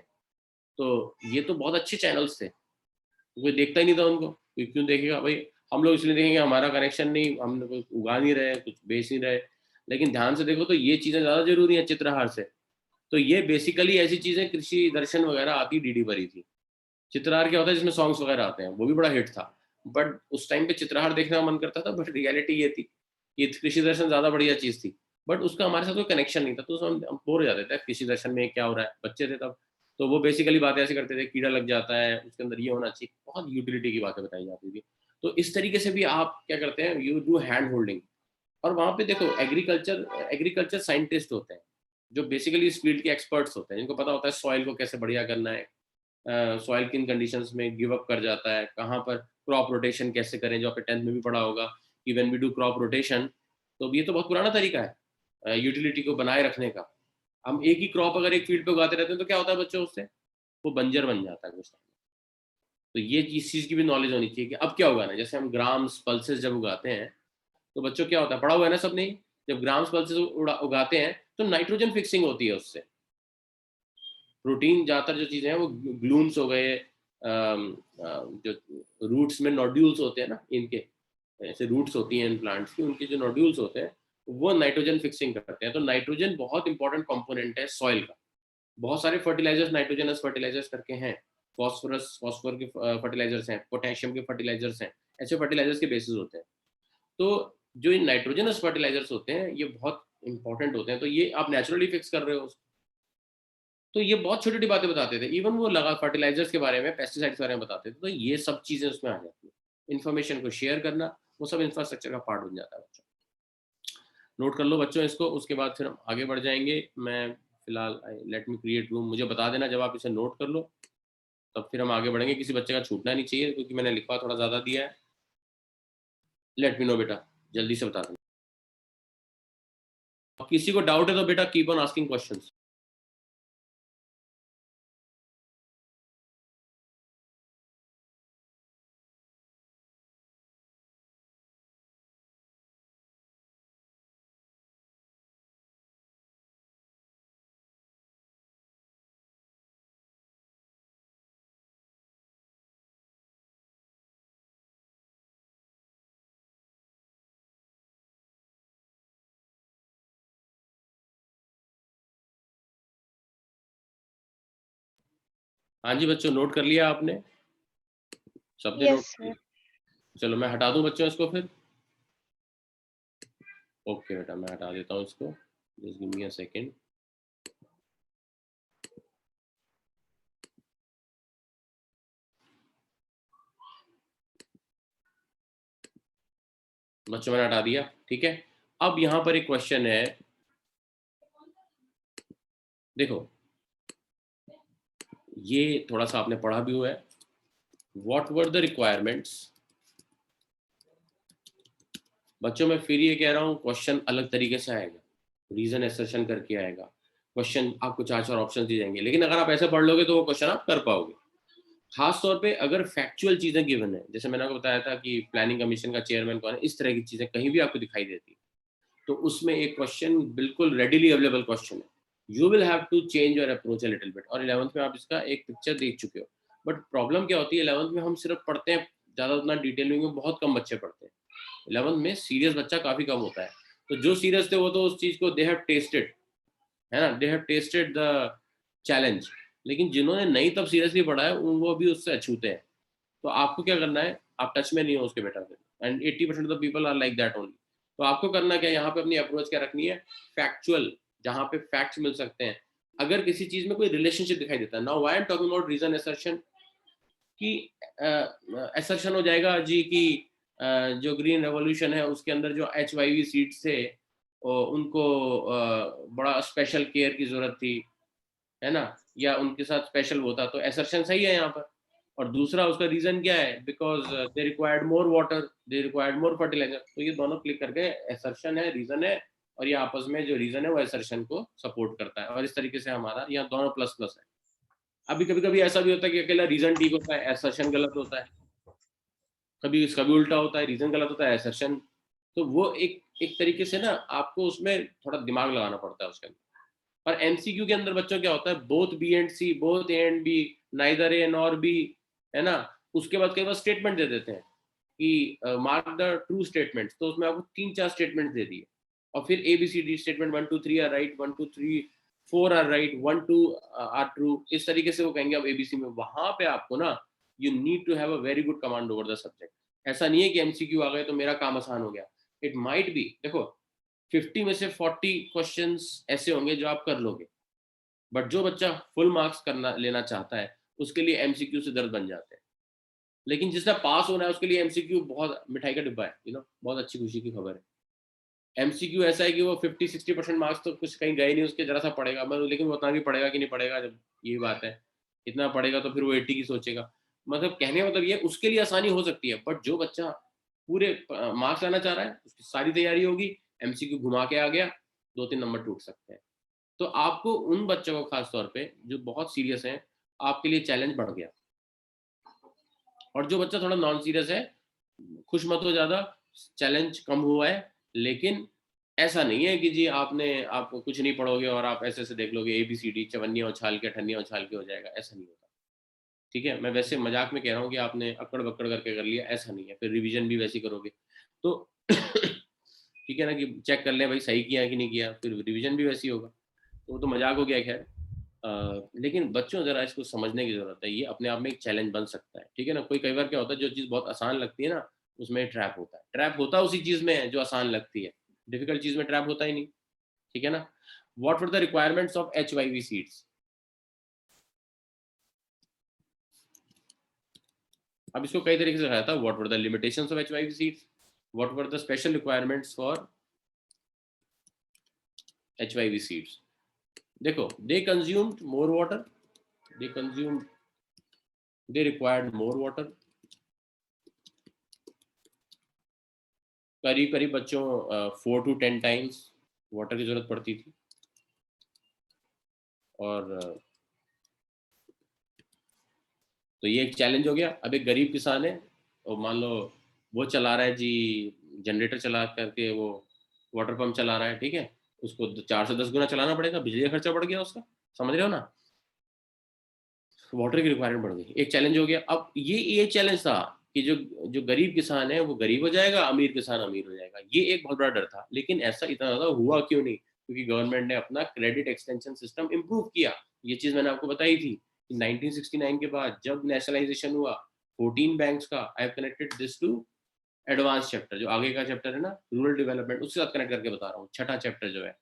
तो ये तो बहुत अच्छे चैनल्स थे, कोई देखता ही नहीं था उनको। कोई क्यों देखेगा भाई? हम लोग इसलिए देखेंगे, हमारा कनेक्शन नहीं, हम कुछ उगा नहीं रहे, कुछ बेच नहीं रहे। लेकिन ध्यान से देखो तो ये चीज़ें ज़्यादा जरूरी हैं चित्रहार से। तो ये बेसिकली ऐसी चीज़ें, कृषि दर्शन वगैरह आती डीडी पर ही थी। चित्रहार क्या होता है जिसमें सॉन्ग्स वगैरह आते हैं, वो भी बड़ा हिट था। बट उस टाइम पे चित्रहार देखने का मन करता था, बट रियलिटी ये थी कि कृषि दर्शन ज़्यादा बढ़िया चीज़ थी। बट उसका हमारे साथ कोई कनेक्शन नहीं था, तो उसमें हम बोर हो जाते थे, कृषि दर्शन में क्या हो रहा है, बच्चे थे तब। तो वो बेसिकली बातें ऐसे करते थे, कीड़ा लग जाता है उसके अंदर, ये होना चाहिए, बहुत यूटिलिटी की बातें बताई जाती थी। तो इस तरीके से भी आप क्या करते हैं, यू डू हैंड होल्डिंग। और वहाँ पे देखो एग्रीकल्चर साइंटिस्ट होते हैं जो बेसिकली इस फील्ड के एक्सपर्ट्स होते हैं, जिनको पता होता है सॉइल को कैसे बढ़िया करना है, सॉइल किन कंडीशंस में गिव अप कर जाता है, कहाँ पर क्रॉप रोटेशन कैसे करें, जो आपने 10th में भी पढ़ा होगा कि when we do crop rotation. तो ये तो बहुत पुराना तरीका है यूटिलिटी को बनाए रखने का। हम एक ही क्रॉप अगर एक फील्ड पे उगाते रहते हैं तो क्या होता है बच्चों, उससे वो बंजर बन जाता है कुछ टाइम। तो ये इस चीज़ की भी नॉलेज होनी चाहिए कि अब क्या उगाना है। जैसे हम ग्राम्स पल्सेस जब उगाते हैं तो बच्चों क्या होता है, पढ़ा हुआ है ना सबने, जब ग्राम्स पल्सेस उगाते हैं तो नाइट्रोजन फिक्सिंग होती है उससे। प्रोटीन ज़्यादातर जो चीज़ें हैं वो ग्लूम्स हो गए, जो रूट्स में नोड्यूल्स होते हैं ना इनके, ऐसे रूट्स होती हैं इन प्लांट्स की, उनके जो नोड्यूल्स होते हैं वो नाइट्रोजन फिक्सिंग करते हैं। तो नाइट्रोजन बहुत इंपॉर्टेंट कंपोनेंट है सॉइल का। बहुत सारे फर्टिलाइजर्स नाइट्रोजनस फर्टिलाइजर्स करके हैं, फॉस्फोर के फर्टिलाइजर्स हैं, पोटेशियम के फर्टिलाइजर्स हैं, ऐसे फर्टिलाइजर्स के बेसिस होते हैं। तो जो इन नाइट्रोजनस फर्टिलाइजर्स होते हैं ये बहुत इंपॉर्टेंट होते हैं, तो ये आप नेचुरली फिक्स कर रहे हो। तो ये बहुत छोटी छोटी बातें बताते थे, इवन वो लगा फर्टिलाइजर्स के बारे में, पेस्टिसाइड्स के बारे में बताते थे। तो ये सब चीजें उसमें आ जाती है, इन्फॉर्मेशन को शेयर करना, वो सब इंफ्रास्ट्रक्चर का पार्ट बन जाता है बच्चों। नोट कर लो बच्चों इसको, उसके बाद फिर हम आगे बढ़ जाएंगे। मैं फिलहाल लेट मी क्रिएट रूम, मुझे बता देना जब आप इसे नोट कर लो, तब फिर हम आगे बढ़ेंगे। किसी बच्चे का छूटना नहीं चाहिए क्योंकि मैंने लिखा थोड़ा ज़्यादा दिया है। लेट मी नो बेटा, जल्दी से बता देना। किसी को डाउट है तो बेटा कीप ऑन आस्किंग क्वेश्चंस। हाँ जी बच्चों, नोट कर लिया आपने? सबने नोट यस कर लिया? सर। चलो मैं हटा दूं बच्चों इसको फिर। ओके बेटा, मैं हटा देता हूँ इसको, just give me a second. बच्चों मैंने हटा दिया, ठीक है। अब यहाँ पर एक क्वेश्चन है, देखो ये थोड़ा सा आपने पढ़ा भी हुआ है। व्हाट वर द रिक्वायरमेंट्स, बच्चों मैं फिर ये कह रहा हूँ क्वेश्चन अलग तरीके से आएगा, रीजन एसर्शन करके आएगा, क्वेश्चन आपको 4 ऑप्शन दिए जाएंगे, लेकिन अगर आप ऐसे पढ़ लोगे तो वो क्वेश्चन आप कर पाओगे। खास तौर पे अगर फैक्चुअल चीजें गिवन है, जैसे मैंने आपको बताया था कि प्लानिंग कमीशन का चेयरमैन कौन है, इस तरह की चीजें कहीं भी आपको दिखाई देती, तो उसमें एक क्वेश्चन बिल्कुल रेडिली अवेलेबल क्वेश्चन है, you will have to change your approach a little bit. और 11th में आप इसका एक पिक्चर देख चुके हो, बट प्रॉब्लम क्या होती है 11th में हम सिर्फ पढ़ते हैं, ज़्यादा उतना डिटेल में बहुत कम बच्चे पढ़ते हैं। 11th में सीरियस बच्चा काफ़ी कम होता है, तो जो सीरियस थे वो तो उस चीज़ को दे हैव टेस्टेड, है ना, they have tested the challenge, लेकिन जिन्होंने नहीं तब सीरियसली पढ़ा है वो भी उससे अछूते हैं। तो आपको क्या करना है, आप टच में नहीं हो उसके बेटा से, and 80% of the people are like that only. तो आपको करना क्या है, यहाँ पे अपनी अप्रोच क्या रखनी है, फैक्चुअल, जहाँ पे फैक्ट्स मिल सकते हैं। अगर किसी चीज में कोई रिलेशनशिप दिखाई देता है, now why I am talking about reason assertion, कि एसर्शन हो जाएगा जी कि जो ग्रीन रेवोल्यूशन है उसके अंदर जो HIV सीड्स थे उनको बड़ा स्पेशल केयर की जरूरत थी, है ना, या उनके साथ स्पेशल होता, तो एसर्शन सही है यहाँ पर। और दूसरा उसका रीजन क्या है, because they required more water, they required more fertiliser, तो ये दोनों क्लिक करके एसर्शन है, रीजन है, और ये आपस में जो रीजन है वो एसर्शन को सपोर्ट करता है, और इस तरीके से हमारा यहाँ दोनों प्लस प्लस है। अभी कभी कभी ऐसा भी होता है कि अकेला रीजन ठीक होता है, एसर्शन गलत होता है, कभी इसका भी उल्टा होता है, रीजन गलत होता है, एसर्शन। तो वो एक एक तरीके से ना आपको उसमें थोड़ा दिमाग लगाना पड़ता है उसके अंदर। और MCQ के अंदर बच्चों क्या होता है, both B and C, both A and B, neither A nor B, है ना। उसके बाद कई बार स्टेटमेंट दे देते हैं कि मार्क द ट्रू स्टेटमेंट, तो उसमें आपको 3-4 स्टेटमेंट दे दिए, और फिर ABCD statement 1 2 3 are right, 1 2 3 4 are right, 1 2 are true, इस तरीके से वो कहेंगे आप ABC में। वहां पे आपको ना you need to have a very good command over the subject. ऐसा नहीं है कि MCQ आ गए तो मेरा काम आसान हो गया, इट माइट बी, देखो 50 में से 40 क्वेश्चंस ऐसे होंगे जो आप कर लोगे, बट जो बच्चा फुल मार्क्स करना लेना चाहता है उसके लिए MCQ से दर्द बन जाते हैं। लेकिन जिसने पास होना है उसके लिए MCQ बहुत मिठाई का डिब्बा है, बहुत अच्छी खुशी की खबर है। MCQ ऐसा है कि वो 50-60% मार्क्स तो कुछ कहीं गए नहीं उसके, जरा सा पढ़ेगा मतलब, लेकिन वो उतना भी पढ़ेगा कि नहीं पढ़ेगा, जब ये बात है, इतना पढ़ेगा तो फिर वो 80 की सोचेगा। मतलब कहने का मतलब ये उसके लिए आसानी हो सकती है, बट जो बच्चा पूरे मार्क्स लाना चाह रहा है उसकी सारी तैयारी होगी, MCQ घुमा के आ गया, 2-3 नंबर टूट सकते हैं। तो आपको उन बच्चों को खास तौर पे जो बहुत सीरियस हैं, आपके लिए चैलेंज बढ़ गया। और जो बच्चा थोड़ा नॉन सीरियस है, खुश मत हो ज़्यादा, चैलेंज कम हुआ है, लेकिन ऐसा नहीं है कि जी आप कुछ नहीं पढ़ोगे और आप ऐसे ऐसे देख लोगे ABCD चवन्नियाँ उछाल के अठन्नियाँ उछाल के हो जाएगा, ऐसा नहीं होता। ठीक है, मैं वैसे मजाक में कह रहा हूँ कि आपने अक्कड़ बक्कड़ करके कर लिया, ऐसा नहीं है, फिर रिवीजन भी वैसे करोगे तो ठीक है ना, कि चेक कर ले भाई सही किया कि नहीं किया, फिर रिवीजन भी वैसी होगा, तो वो तो मजाक हो गया। खैर लेकिन बच्चों जरा इसको समझने की जरूरत है, ये अपने आप में एक चैलेंज बन सकता है। ठीक है ना, कोई कई बार क्या होता है जो चीज़ बहुत आसान लगती है ना उसमें ट्रैप होता है, ट्रैप होता है उसी चीज़ में है जो आसान लगती है, डिफिकल्ट चीज़ में ट्रैप होता ही नहीं। ठीक है ना। What were the requirements of HYV seeds, अब इसको कई तरीके से कहा था। What were the limitations of HYV seeds, what were the special requirements for HYV seeds. देखो, they consumed more water, they required more water, करीब करीब बच्चों 4 to 10 टाइम्स वाटर की जरूरत पड़ती थी। और तो ये एक चैलेंज हो गया। अब एक गरीब किसान है और मान लो वो चला रहा है जी, जनरेटर चला करके वो वाटर पंप चला रहा है, ठीक है, उसको 4 से 10 गुना चलाना पड़ेगा, बिजली का खर्चा बढ़ गया उसका, समझ रहे हो ना, वाटर की रिक्वायरमेंट बढ़ गई, एक चैलेंज हो गया। अब ये चैलेंज था कि जो जो गरीब किसान है वो गरीब हो जाएगा, अमीर किसान अमीर हो जाएगा, ये एक बहुत बड़ा डर था। लेकिन ऐसा इतना ज्यादा हुआ क्यों नहीं, क्योंकि गवर्नमेंट ने अपना क्रेडिट एक्सटेंशन सिस्टम इंप्रूव किया। ये चीज मैंने आपको बताई थी कि 1969 के बाद जब नेशनलाइजेशन हुआ 14 बैंक्स का, I have connected this to advance chapter, जो आगे का चैप्टर है ना रूरल डेवलपमेंट, उसके साथ कनेक्ट करके बता रहा हूँ। छठा चैप्टर जो है,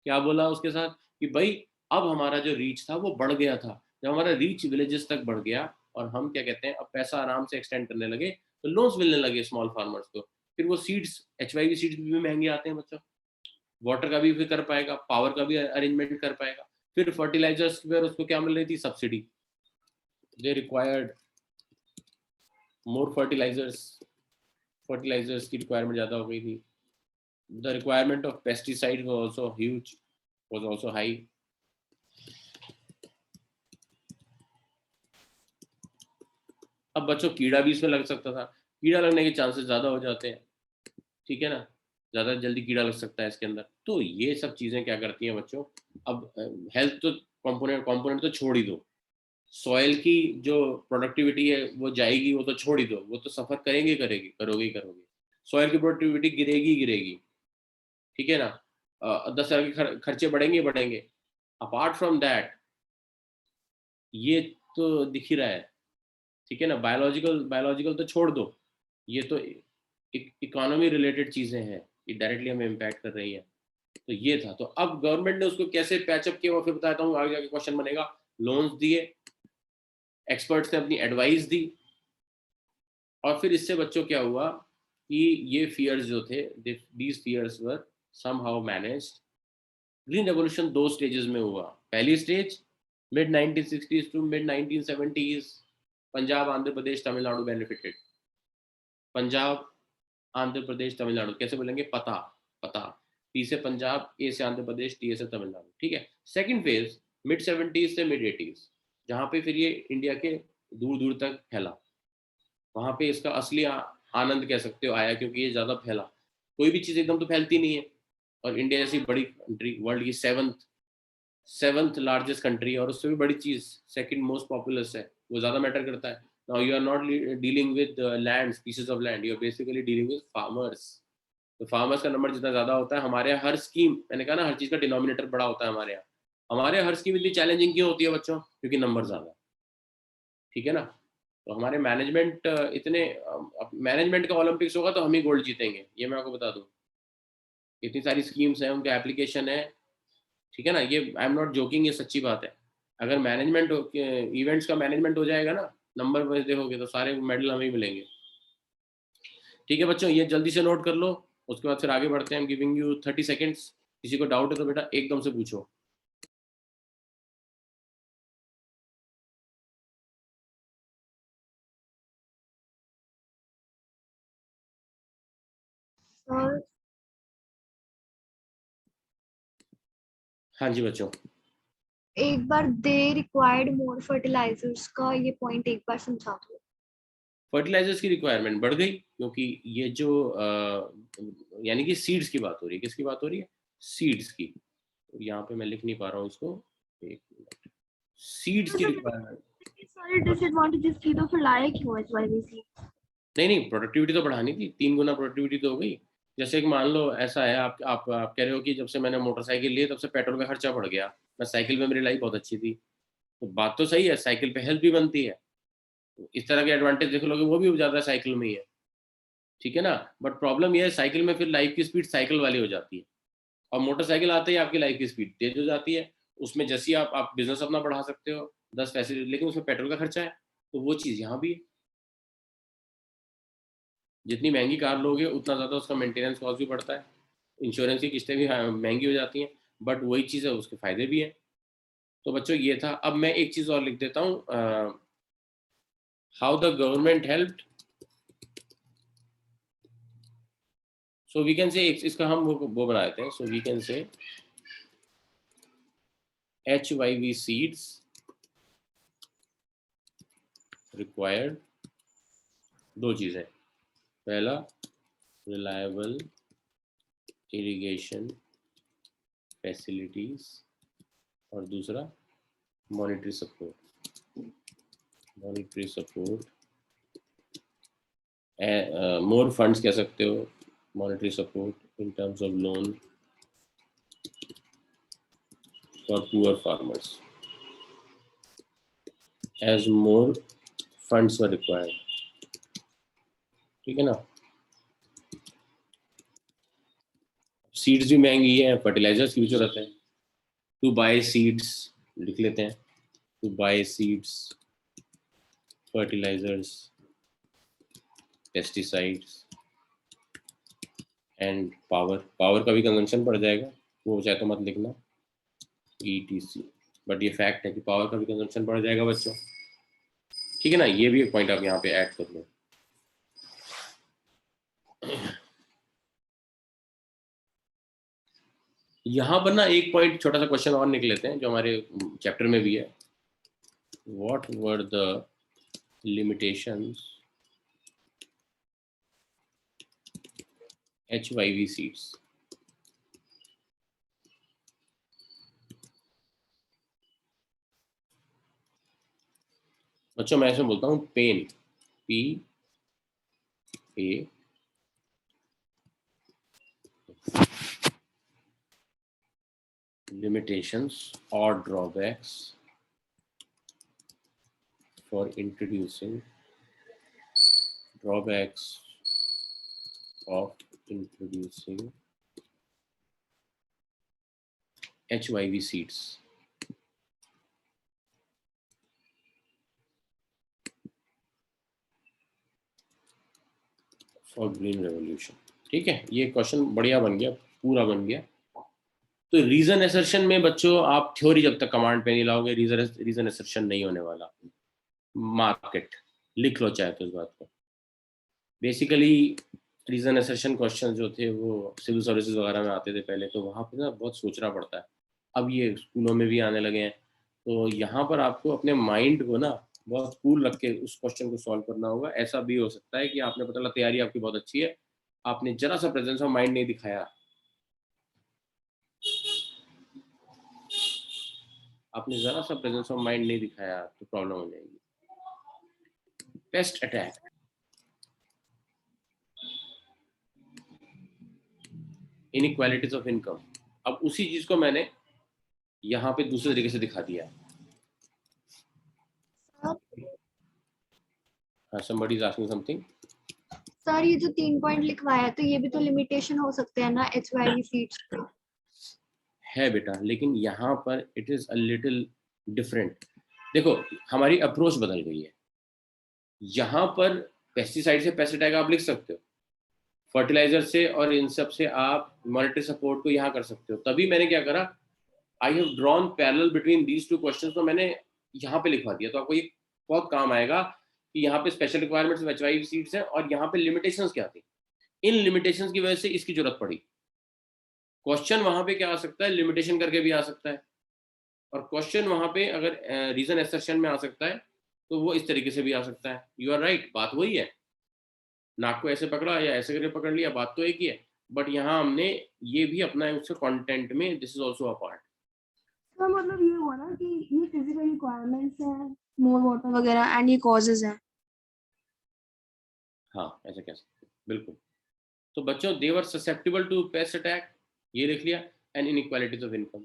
क्या बोला उसके साथ कि भाई अब हमारा जो रीच था वो बढ़ गया था, जब हमारा रीच विलेजेस तक बढ़ गया और हम क्या कहते हैं अब पैसा आराम से एक्सटेंड करने लगे, तो लोन्स मिलने लगे स्मॉल फार्मर्स को। फिर वो सीड्स, HYV सीड्स भी महंगे आते हैं बच्चों, वाटर का भी फिर कर पाएगा, पावर का भी अरेंजमेंट कर पाएगा। फिर फर्टिलाइजर्स पर उसको क्या मिल रही थी, subsidy. they required more fertilizers की रिक्वायरमेंट ज़्यादा हो गई थी. The requirement of pesticides was also huge, was also high. अब बच्चों कीड़ा भी इसमें लग सकता था. कीड़ा लगने के चांसेस ज़्यादा हो जाते हैं, ठीक है ना, ज़्यादा जल्दी कीड़ा लग सकता है इसके अंदर. तो ये सब चीज़ें क्या करती हैं बच्चों. अब हेल्थ तो कंपोनेंट तो छोड़ ही दो, सॉइल की जो प्रोडक्टिविटी है वो जाएगी, वो तो छोड़ ही दो, वो तो सफ़र करोगे ही करोगे. सॉइल की प्रोडक्टिविटी गिरेगी, ठीक है ना. 10 तरह के खर्चे बढ़ेंगे. अपार्ट फ्रॉम दैट ये तो दिख ही रहा है, ठीक है ना. बायोलॉजिकल तो छोड़ दो, ये तो इकोनॉमी रिलेटेड चीज़ें हैं, ये डायरेक्टली हमें इम्पैक्ट कर रही है. तो ये था. तो अब गवर्नमेंट ने उसको कैसे पैचअप किया वो फिर बताता हूँ, आगे जाके क्वेश्चन बनेगा. लोन्स दिए, एक्सपर्ट्स ने अपनी एडवाइस दी, और फिर इससे बच्चों क्या हुआ कि ये फियर्स जो थे, these fears were somehow managed. Green revolution 2 stages में हुआ. पहली stage mid 1960s to mid 1970s, Punjab, Andhra Pradesh, Tamil Nadu benefited. Punjab, Andhra Pradesh, Tamil Nadu. कैसे बोलेंगे? पता. पी से पंजाब, ए से आंध्र प्रदेश, टी से तमिलनाडु, ठीक है. सेकंड फेज मिड 70s से मिड 80s, जहाँ पे फिर ये इंडिया के दूर दूर तक फैला. वहाँ पे इसका असली आनंद कह सकते हो आया, क्योंकि ये ज़्यादा फैला. कोई भी चीज़ एकदम तो फैलती नहीं है, और इंडिया जैसी बड़ी कंट्री, वर्ल्ड की सेवंथ लार्जेस्ट कंट्री, और उससे भी बड़ी चीज़ सेकंड मोस्ट पॉपुलस है, वो ज़्यादा मैटर करता है. Now you are not dealing with land, pieces of land, you are basically dealing with farmers. तो फार्मर्स का नंबर जितना ज़्यादा होता है, हमारे यहाँ हर स्कीम, मैंने कहा ना हर चीज़ का डिनोमिनेटर बड़ा होता है हमारे यहाँ. हमारे यहाँ हर स्कीम इतनी चैलेंजिंग क्यों होती है बच्चों? क्योंकि नंबर ज़्यादा, ठीक है ना. तो हमारे मैनेजमेंट मैनेजमेंट का ओलंपिक्स होगा तो हम ही गोल्ड जीतेंगे, ये मैं आपको बता दूं. इतनी सारी स्कीम्स हैं, उनका एप्लीकेशन है, ठीक है ना. ये आई एम नॉट जोकिंग, ये सच्ची बात है. अगर मैनेजमेंट इवेंट्स का मैनेजमेंट हो जाएगा ना, नंबर वाइज देखोगे तो सारे मेडल हमें ही मिलेंगे. ठीक है बच्चों, ये जल्दी से नोट कर लो, उसके बाद फिर आगे बढ़ते हैं. Giving you 30 seconds. किसी को डाउट है तो बेटा एकदम से पूछो. सर हाँ जी बच्चों. एक बार दे रिक्वायर्ड मोर फर्टिलाइजर्स का ये पॉइंट एक बार समझा दो. फर्टिलाइजर्स की रिक्वायरमेंट बढ़ गई, क्योंकि ये जो यानी कि सीड्स की बात हो रही है. किसकी बात हो रही है? सीड्स की. यहाँ पे मैं लिख नहीं पा रहा हूँ इसको, एक मिनट. सीड्स की रिक्वायरमेंट. सारे डिसएडवांटेजेस थी तो फिर लाया क्यों इस वाली सी? नहीं, प्रोडक्टिविटी तो बढ़ानी थी. 3 गुना प्रोडक्टिविटी तो हो गई. जैसे कि मान लो ऐसा है, आप कह रहे हो कि जब से मैंने मोटरसाइकिल ली तब से पेट्रोल का खर्चा बढ़ गया. मैं साइकिल पे मेरी लाइफ बहुत अच्छी थी, तो बात तो सही है, साइकिल पे हेल्थ भी बनती है. इस तरह के एडवांटेज देख लोगे वो भी ज़्यादा साइकिल में ही है, ठीक है ना. बट प्रॉब्लम यह है, साइकिल में फिर लाइफ की स्पीड साइकिल वाली हो जाती है, और मोटरसाइकिल आते ही आपकी लाइफ की स्पीड तेज हो जाती है. उसमें जैसे आप बिजनेस अपना बढ़ा सकते हो, 10 फैसिलिटी, लेकिन उसमें पेट्रोल का खर्चा है. तो वो चीज़ यहाँ भी है. जितनी महंगी कार लोगे उतना ज़्यादा उसका मेंटेनेंस कॉस्ट भी बढ़ता है, इंश्योरेंस की किस्तें भी महंगी हो जाती हैं. बट वही चीज़ है, उसके फ़ायदे भी हैं. तो बच्चों ये था. अब मैं एक चीज़ और लिख देता हूँ, how the government helped. So we can say, इसका हम वो बना देते हैं. So we can say HYV seeds required 2 चीज़ें. पहला reliable irrigation facilities, और दूसरा monetary support. more funds कह सकते हो, monetary support in terms of loan for poor farmers, as more funds were required. ठीक है ना. सीड्स भी महंगी है, फर्टिलाइजर्स की भी जरूरत है. टू बाय सीड्स लिख लेते हैं. To buy seeds, fertilisers, pesticides and power का भी कंजम्पशन बढ़ जाएगा, वो चाहे तो मत लिखना ETC, बट ये फैक्ट है कि पावर का भी कंजम्पशन बढ़ जाएगा बच्चों. ठीक है ना, ये भी एक पॉइंट आप यहाँ पे ऐड कर लो। यहाँ पर ना एक पॉइंट छोटा सा क्वेश्चन और निकल लेते हैं जो हमारे चैप्टर में भी है। What were the limitations HYV seeds. बच्चों मैं ऐसे बोलता हूँ pen, PA, limitations or drawbacks for introducing HYV seeds। For green revolution. ठीक है, ये क्वेश्चन बढ़िया बन गया, पूरा बन गया। तो रीजन एसर्शन में बच्चों आप थ्योरी जब तक कमांड पे नहीं लाओगे रीजन एसर्शन नहीं होने वाला। मार्केट लिख लो चाहे तो इस बात को। बेसिकली रीजन एसर्शन क्वेश्चन जो थे वो सिविल सर्विसेज वगैरह में आते थे पहले, तो वहाँ पर ना बहुत सोचना पड़ता है। अब ये स्कूलों में भी आने लगे हैं, तो यहाँ पर आपको अपने माइंड को ना बहुत कूल रख के उस क्वेश्चन को सॉल्व करना होगा। ऐसा भी हो सकता है कि आपने पता लगा तैयारी आपकी बहुत अच्छी है, आपने जरा सा प्रेजेंस ऑफ माइंड नहीं दिखाया, आपने जरा सा प्रेजेंस ऑफ माइंड नहीं दिखाया तो प्रॉब्लम हो जाएगी। Paste attack, inequalities of income. अब उसी चीज को मैंने यहाँ पे दूसरे तरीके से दिखा दिया। somebody is asking something। Sir ये जो 3 पॉइंट लिखवाया तो ये भी तो लिमिटेशन हो सकते हैं ना HYV सीड्स पे। है बेटा, लेकिन यहाँ पर it is a little different. देखो हमारी अप्रोच बदल गई है। यहाँ पर पेस्टिसाइड से पेस्ट अटैक आप लिख सकते हो, फर्टिलाइजर से और इन सब से आप मॉनेटरी सपोर्ट को यहाँ कर सकते हो। तभी मैंने क्या करा, I have drawn parallel between these two questions, तो मैंने यहाँ पे लिखवा दिया। तो आपको ये बहुत काम आएगा कि यहाँ पे स्पेशल रिक्वायरमेंट्स HYV सीड्स हैं और यहाँ पे लिमिटेशंस क्या थी। इन लिमिटेशंस की वजह से इसकी जरूरत पड़ी। क्वेश्चन वहां पे क्या आ सकता है, लिमिटेशन करके भी आ सकता है, और क्वेश्चन वहां पे अगर रीजन एसर्शन में आ सकता है तो वो इस तरीके से भी आ सकता है। यू आर राइट, बात वही है, नाक को ऐसे पकड़ा या ऐसे करके पकड़ लिया, बात तो एक ही है, बट यहाँ हमने ये भी अपना है उसके कंटेंट में, this is also a part. तो मतलब ये हुआ ना कि ये फिजिकल रिक्वायरमेंट्स हैं, मोर वाटर वगैरह, एंड ये कॉजेज हैं। हाँ ऐसा कह सकते हैं, बिल्कुल। तो बच्चों दे वर ससेप्टेबल टू पेस्ट अटैक, ये लिख लिया, एंड इनइक्वालिटीज ऑफ इनकम।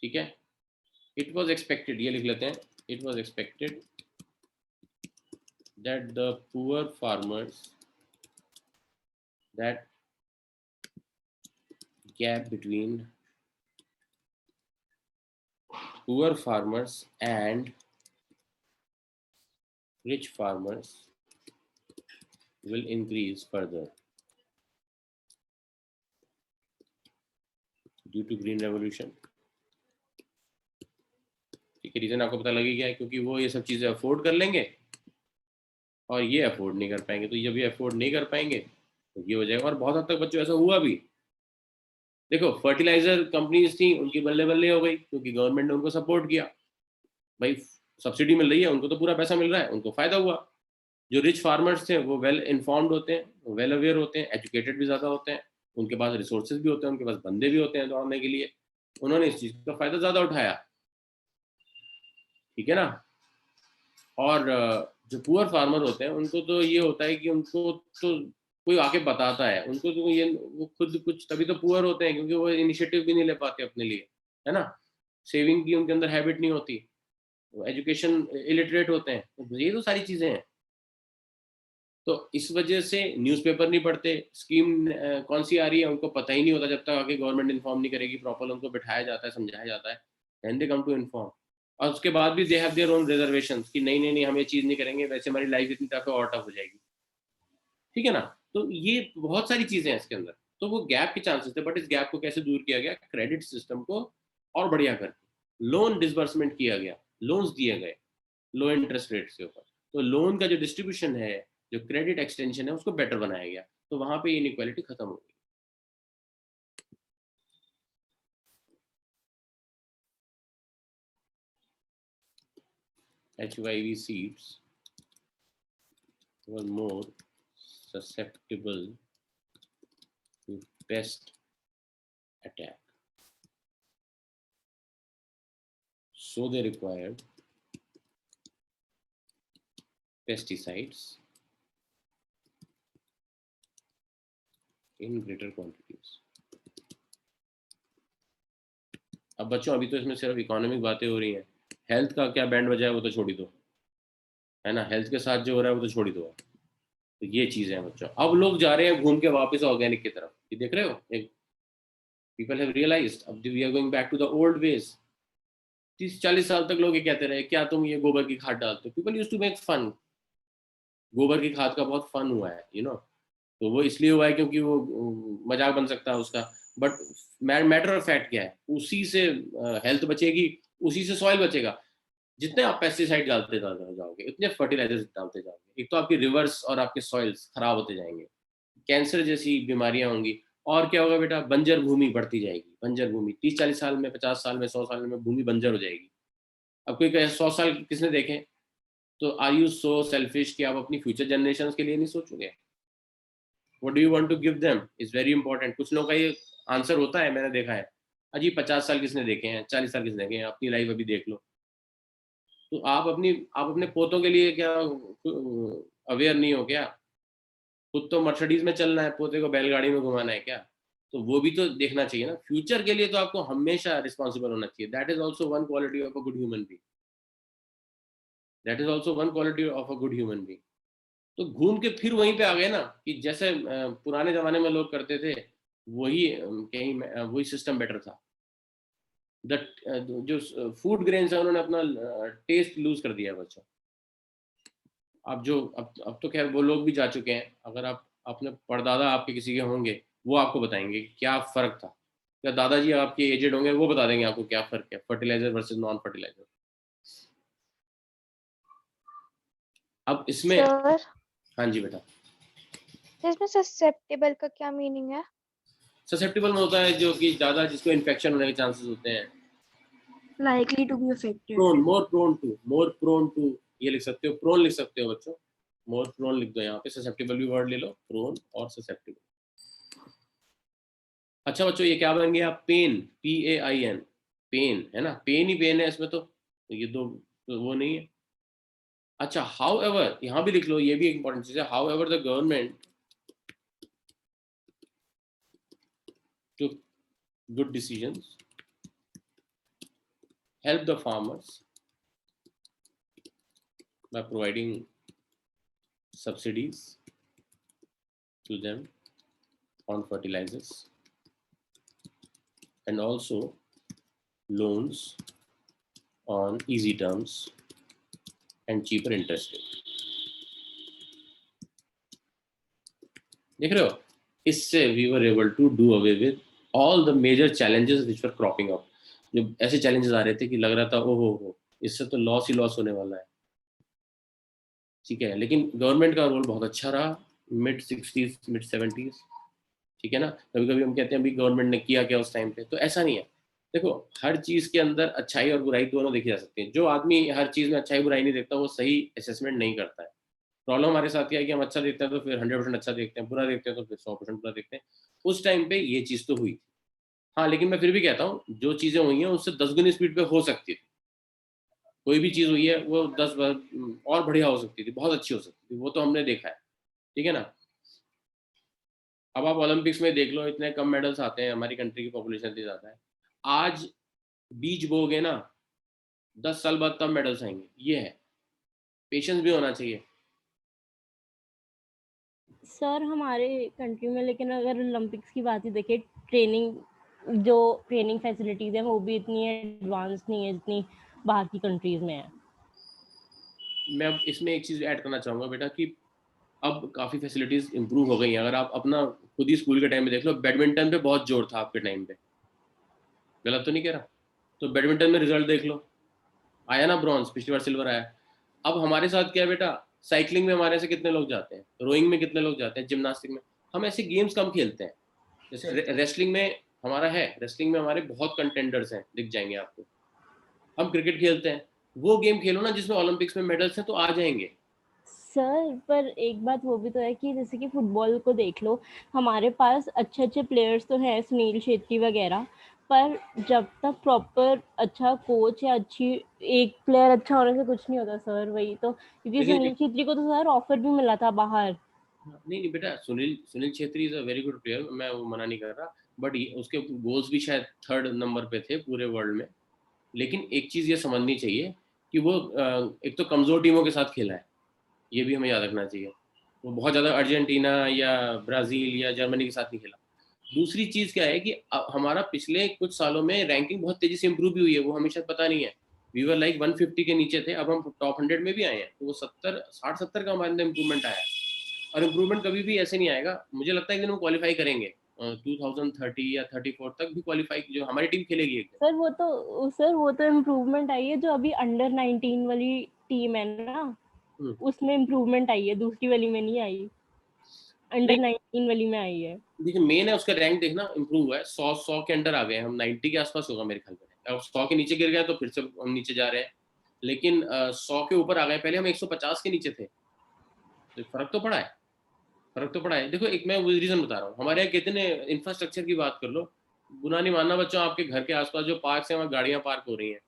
ठीक है, इट वाज एक्सपेक्टेड, ये लिख लेते हैं, it was expected that the poor farmers, that gap between poor farmers and rich farmers will increase further due to green revolution। ठीक है, रीजन आपको पता लगी क्या है, क्योंकि वो ये सब चीजें अफोर्ड कर लेंगे और ये अफोर्ड नहीं कर पाएंगे। तो जब ये अफोर्ड नहीं कर पाएंगे तो ये हो जाएगा। और बहुत हद तक बच्चों ऐसा हुआ भी। देखो फर्टिलाइजर कंपनीज थी, उनकी बल्ले बल्ले हो गई क्योंकि गवर्नमेंट ने उनको सपोर्ट किया। भाई सब्सिडी मिल रही है, उनको तो पूरा पैसा मिल रहा है, उनको फायदा हुआ। जो रिच फार्मर्स थे वो वेल इन्फॉर्म्ड होते हैं, वेल अवेयर होते हैं, एजुकेटेड भी ज़्यादा होते हैं, उनके पास रिसोर्सेज भी होते हैं, उनके पास बंदे भी होते हैं दौड़ने के लिए, उन्होंने इस चीज़ का फायदा ज़्यादा उठाया। ठीक है ना। और जो पुअर फार्मर होते हैं उनको तो ये होता है कि उनको तो कोई आके बताता है, उनको तो ये वो खुद कुछ, तभी तो पुअर होते हैं क्योंकि वो इनिशिएटिव भी नहीं ले पाते अपने लिए, है ना। सेविंग की उनके अंदर हैबिट नहीं होती, एजुकेशन इलिटरेट होते हैं, तो ये तो सारी चीज़ें हैं। तो इस वजह से न्यूज़पेपर नहीं पढ़ते, स्कीम कौन सी आ रही है उनको पता ही नहीं होता जब तक आगे गवर्नमेंट इन्फॉर्म नहीं करेगी प्रॉपर, उनको बिठाया जाता है, समझाया जाता है, then they come to inform. और उसके बाद भी they have their own reservations कि नहीं नहीं नहीं हम ये चीज़ नहीं करेंगे, वैसे हमारी लाइफ इतनी टफ और टफ हो जाएगी। ठीक है ना। तो ये बहुत सारी चीज़ें हैं इसके अंदर। तो वो गैप के चांसेस थे, बट इस गैप को कैसे दूर किया गया, क्रेडिट सिस्टम को और बढ़िया करके लोन डिसबर्समेंट किया गया, लोन्स दिए गए, लो इंटरेस्ट रेट्स के ऊपर। तो लोन का जो डिस्ट्रीब्यूशन है, जो क्रेडिट एक्सटेंशन है, उसको बेटर बनाया गया, तो वहां पे इनइक्वालिटी खत्म हो गई। HYV seeds were more susceptible to pest attack, so they required pesticides in greater quantities. अब बच्चों, अभी तो इसमें सिर्फ इकोनॉमिक बातें हो रही हैं, हेल्थ का क्या बैंड बजा है वो तो छोड़ ही दो, है ना, हेल्थ के साथ जो हो रहा है वो तो छोड़ ही दो। तो ये चीजें हैं बच्चों। अब लोग जा रहे हैं घूम के वापस ऑर्गेनिक की तरफ, ये देख रहे हो, पीपल हैव रियलाइज्ड अब we are going back to the old ways. 30-40 साल तक लोग ये कहते रहे क्या तुम ये गोबर की खाद डालते हो, people used to make fun, गोबर की खाद का बहुत फन हुआ है, यू नो, तो वो इसलिए हुआ है क्योंकि वो मजाक बन सकता है उसका, बट मैटर ऑफ फैक्ट क्या है, उसी से हेल्थ बचेगी, उसी से सॉइल बचेगा। जितने आप पेस्टिसाइड डालते जाओगे, इतने फर्टिलाइजर्स डालते जाओगे, एक तो आपकी रिवर्स और आपके सॉइल्स खराब होते जाएंगे, कैंसर जैसी बीमारियां होंगी, और क्या होगा बेटा, बंजर भूमि बढ़ती जाएगी, बंजर भूमि 30-40 साल में, 50 साल में, 100 साल में भूमि बंजर हो जाएगी। अब कोई कहे 100 साल किसने देखे, तो आर यू सो सेल्फिश कि आप अपनी फ्यूचर जनरेशन के लिए नहीं सोचोगे? What do you want to give them is very important. कुछ लोगों का ये आंसर होता है, मैंने देखा है, अजी 50 साल किसने देखे हैं, 40 साल किसने देखे हैं, अपनी लाइफ अभी देख लो। तो आप अपने पोतों के लिए क्या अवेयर नहीं हो क्या? खुद तो मर्सिडीज में चलना है, पोते को बैलगाड़ी में घुमाना है क्या? तो वो भी तो देखना चाहिए ना, फ्यूचर के लिए तो आपको हमेशा रिस्पॉन्सिबल होना चाहिए। That is also one quality of a good human being, that is also one quality of a good human being. तो घूम के फिर वहीं पे आ गए ना, कि जैसे पुराने जमाने में लोग करते थे, वही कहीं वही सिस्टम बेटर था। जो फूड ग्रेन्स है उन्होंने अपना टेस्ट लूज कर दिया बच्चों। अब तो खैर वो लोग भी जा चुके हैं, अगर आप अपने परदादा आपके किसी के होंगे, वो आपको बताएंगे क्या फर्क था, या दादाजी आपके एजेड होंगे, वो बता देंगे आपको क्या फर्क है फर्टिलाइजर वर्सेस नॉन फर्टिलाइजर। अब इसमें सर, हाँ जी बेटा, इसमें ससेप्टेबल का क्या मीनिंग है? ससेप्टेबल में होता है जो कि ज़्यादा, जिसको इन्फेक्शन होने के चांसेस होते हैं, likely to be affected. More prone to, ये लिख सकते हो, प्रोन लिख सकते हो बच्चों, मोर प्रोन लिख दो यहाँ पे, ससेप्टेबल भी वर्ड ले लो, प्रोन और ससेप्टेबल। अच्छा बच्चों, ये क्या बन गया, पेन, PAIN, पेन है ना, पेन ही पेन है इसमें, तो ये दो तो वो नहीं है। अच्छा, हाउ एवर, यहाँ भी लिख लो, ये भी एक इंपॉर्टेंट चीज है, how ever the government took good decisions, help the farmers by providing subsidies to them on fertilizers and also loans on easy terms and cheaper interest rate। देख रहे हो, इससे we were able to do away with all the major challenges which were cropping up। जो ऐसे challenges आ रहे थे कि लग रहा था हो इससे तो लॉस ही लॉस होने वाला है, ठीक है, लेकिन गवर्नमेंट का रोल बहुत अच्छा रहा, mid-60s mid-70s, ठीक है ना। कभी कभी हम कहते हैं अभी गवर्नमेंट ने किया क्या उस टाइम पे, तो ऐसा नहीं है। देखो, हर चीज के अंदर अच्छाई और बुराई दोनों देखी जा सकती है। जो आदमी हर चीज में अच्छाई बुराई नहीं देखता, वो सही असेसमेंट नहीं करता है। प्रॉब्लम हमारे साथ क्या है कि हम अच्छा देखते हैं तो फिर 100% अच्छा देखते हैं, बुरा देखते हैं तो फिर 100% बुरा देखते हैं। उस टाइम पे ये चीज तो हुई, हाँ, लेकिन मैं फिर भी कहता हूँ जो चीजें हुई हैं उससे 10 गुनी स्पीड पे हो सकती थी। कोई भी चीज हुई है वो 10 बार और बढ़िया हो सकती थी, बहुत अच्छी हो सकती थी, वो तो हमने देखा है, ठीक है ना। अब आप ओलंपिक्स में देख लो, इतने कम मेडल्स आते हैं, हमारी कंट्री की पॉपुलेशन इतनी ज्यादा है। आज बीज बोगे ना, 10 साल बाद तब मेडल्स आएंगे, ये है, पेशेंस भी होना चाहिए। सर हमारे कंट्री में, लेकिन अगर ओलंपिक्स की बात ही देखें, जो ट्रेनिंग फैसिलिटीज़ हैं वो भी इतनी एडवांस नहीं है जितनी बाहर की कंट्रीज़ में है। मैं अब इसमें एक चीज़ ऐड करना चाहूँगा बेटा, कि अब काफ़ी फैसिलिटीज़ इंप्रूव हो गई हैं। अगर आप अपना खुद ही स्कूल के टाइम में देख लो, बैडमिंटन पे बहुत जोर था आपके टाइम पे, गलत तो नहीं कह रहा, तो बैडमिंटन में रिजल्ट देख लो, आया ना ब्रॉन्ज, पिछली बार सिल्वर आया। अब हमारे साथ क्या है बेटा, साइकिलिंग में हमारे से कितने लोग जाते हैं, रोइंग में कितने लोग जाते हैं, जिम्नास्टिक में, हम ऐसे गेम्स कम खेलते हैं। जैसे रेसलिंग में हमारा है, रेसलिंग में हमारे बहुत कंटेंडर्स हैं, दिख जाएंगे आपको। हम क्रिकेट खेलते हैं, वो गेम खेलो ना जिसमें ओलंपिक्स में मेडल्स हैं, तो आ जाएंगे। सर पर एक बात वो भी तो है कि जैसे कि फुटबॉल को देख लो, हमारे पास अच्छे अच्छे प्लेयर्स तो हैं, सुनील छेत्री वगैरह, पर जब तक प्रॉपर अच्छा कोच या अच्छी एक प्लेयर अच्छा होने से कुछ नहीं होता सर। वही तो, क्योंकि देखिए सुनील छेत्री को तो सर ऑफर भी मिला था बाहर। नहीं नहीं बेटा, Sunil Sunil Chhetri is a very good player, मैं वो मना नहीं कर रहा, बट उसके गोल्स भी शायद 3rd नंबर पे थे पूरे वर्ल्ड में। लेकिन एक चीज़ ये समझनी चाहिए कि वो एक तो कमज़ोर टीमों के साथ खेला है, ये भी हमें याद रखना चाहिए। वो बहुत ज़्यादा अर्जेंटीना या ब्राज़ील या जर्मनी के साथ नहीं खेला। दूसरी चीज़ क्या है कि हमारा पिछले कुछ सालों में रैंकिंग बहुत तेज़ी से इम्प्रूव भी हुई है, वो हमें शायद पता नहीं है। वी वर लाइक 150 के नीचे थे, अब हम टॉप 100 में भी आए हैं, तो वो 60-70 का हमारे अंदर इम्प्रूवमेंट आया है। और इम्प्रूवमेंट कभी भी ऐसे नहीं आएगा, मुझे लगता है एक दिन वो क्वालिफाई करेंगे, 2030 या 34 तक भी क्वालिफाई, जो हमारी टीम खेलेगी एक दिन। सर वो तो इम्प्रूवमेंट आई है, जो अभी अंडर 19 वाली टीम है ना, हम्म। उसमें इम्प्रूवमेंट आई है, दूसरी वाली में नहीं आई, अंडर नहीं 19 वाली में आई है। देखिए, मेन है उसका रैंक देखना, इम्प्रूव हुआ है, 100 के अंडर आ गए हम, 90 के आसपास होगा मेरे ख्याल में। अब 100 के नीचे गिर गए तो फिर से हम नीचे जा रहे हैं, लेकिन 100 के ऊपर आ गए, पहले हम 150 के नीचे थे, तो फर्क तो पड़ा है, फर्क तो पड़ा है। देखो, एक मैं वो रीजन बता रहा हूँ, हमारे यहाँ कितने इंफ्रास्ट्रक्चर की बात कर लो, बुरा नहीं मानना बच्चों, आपके घर के आसपास जो पार्क है वहाँ गाड़ियाँ पार्क हो रही हैं,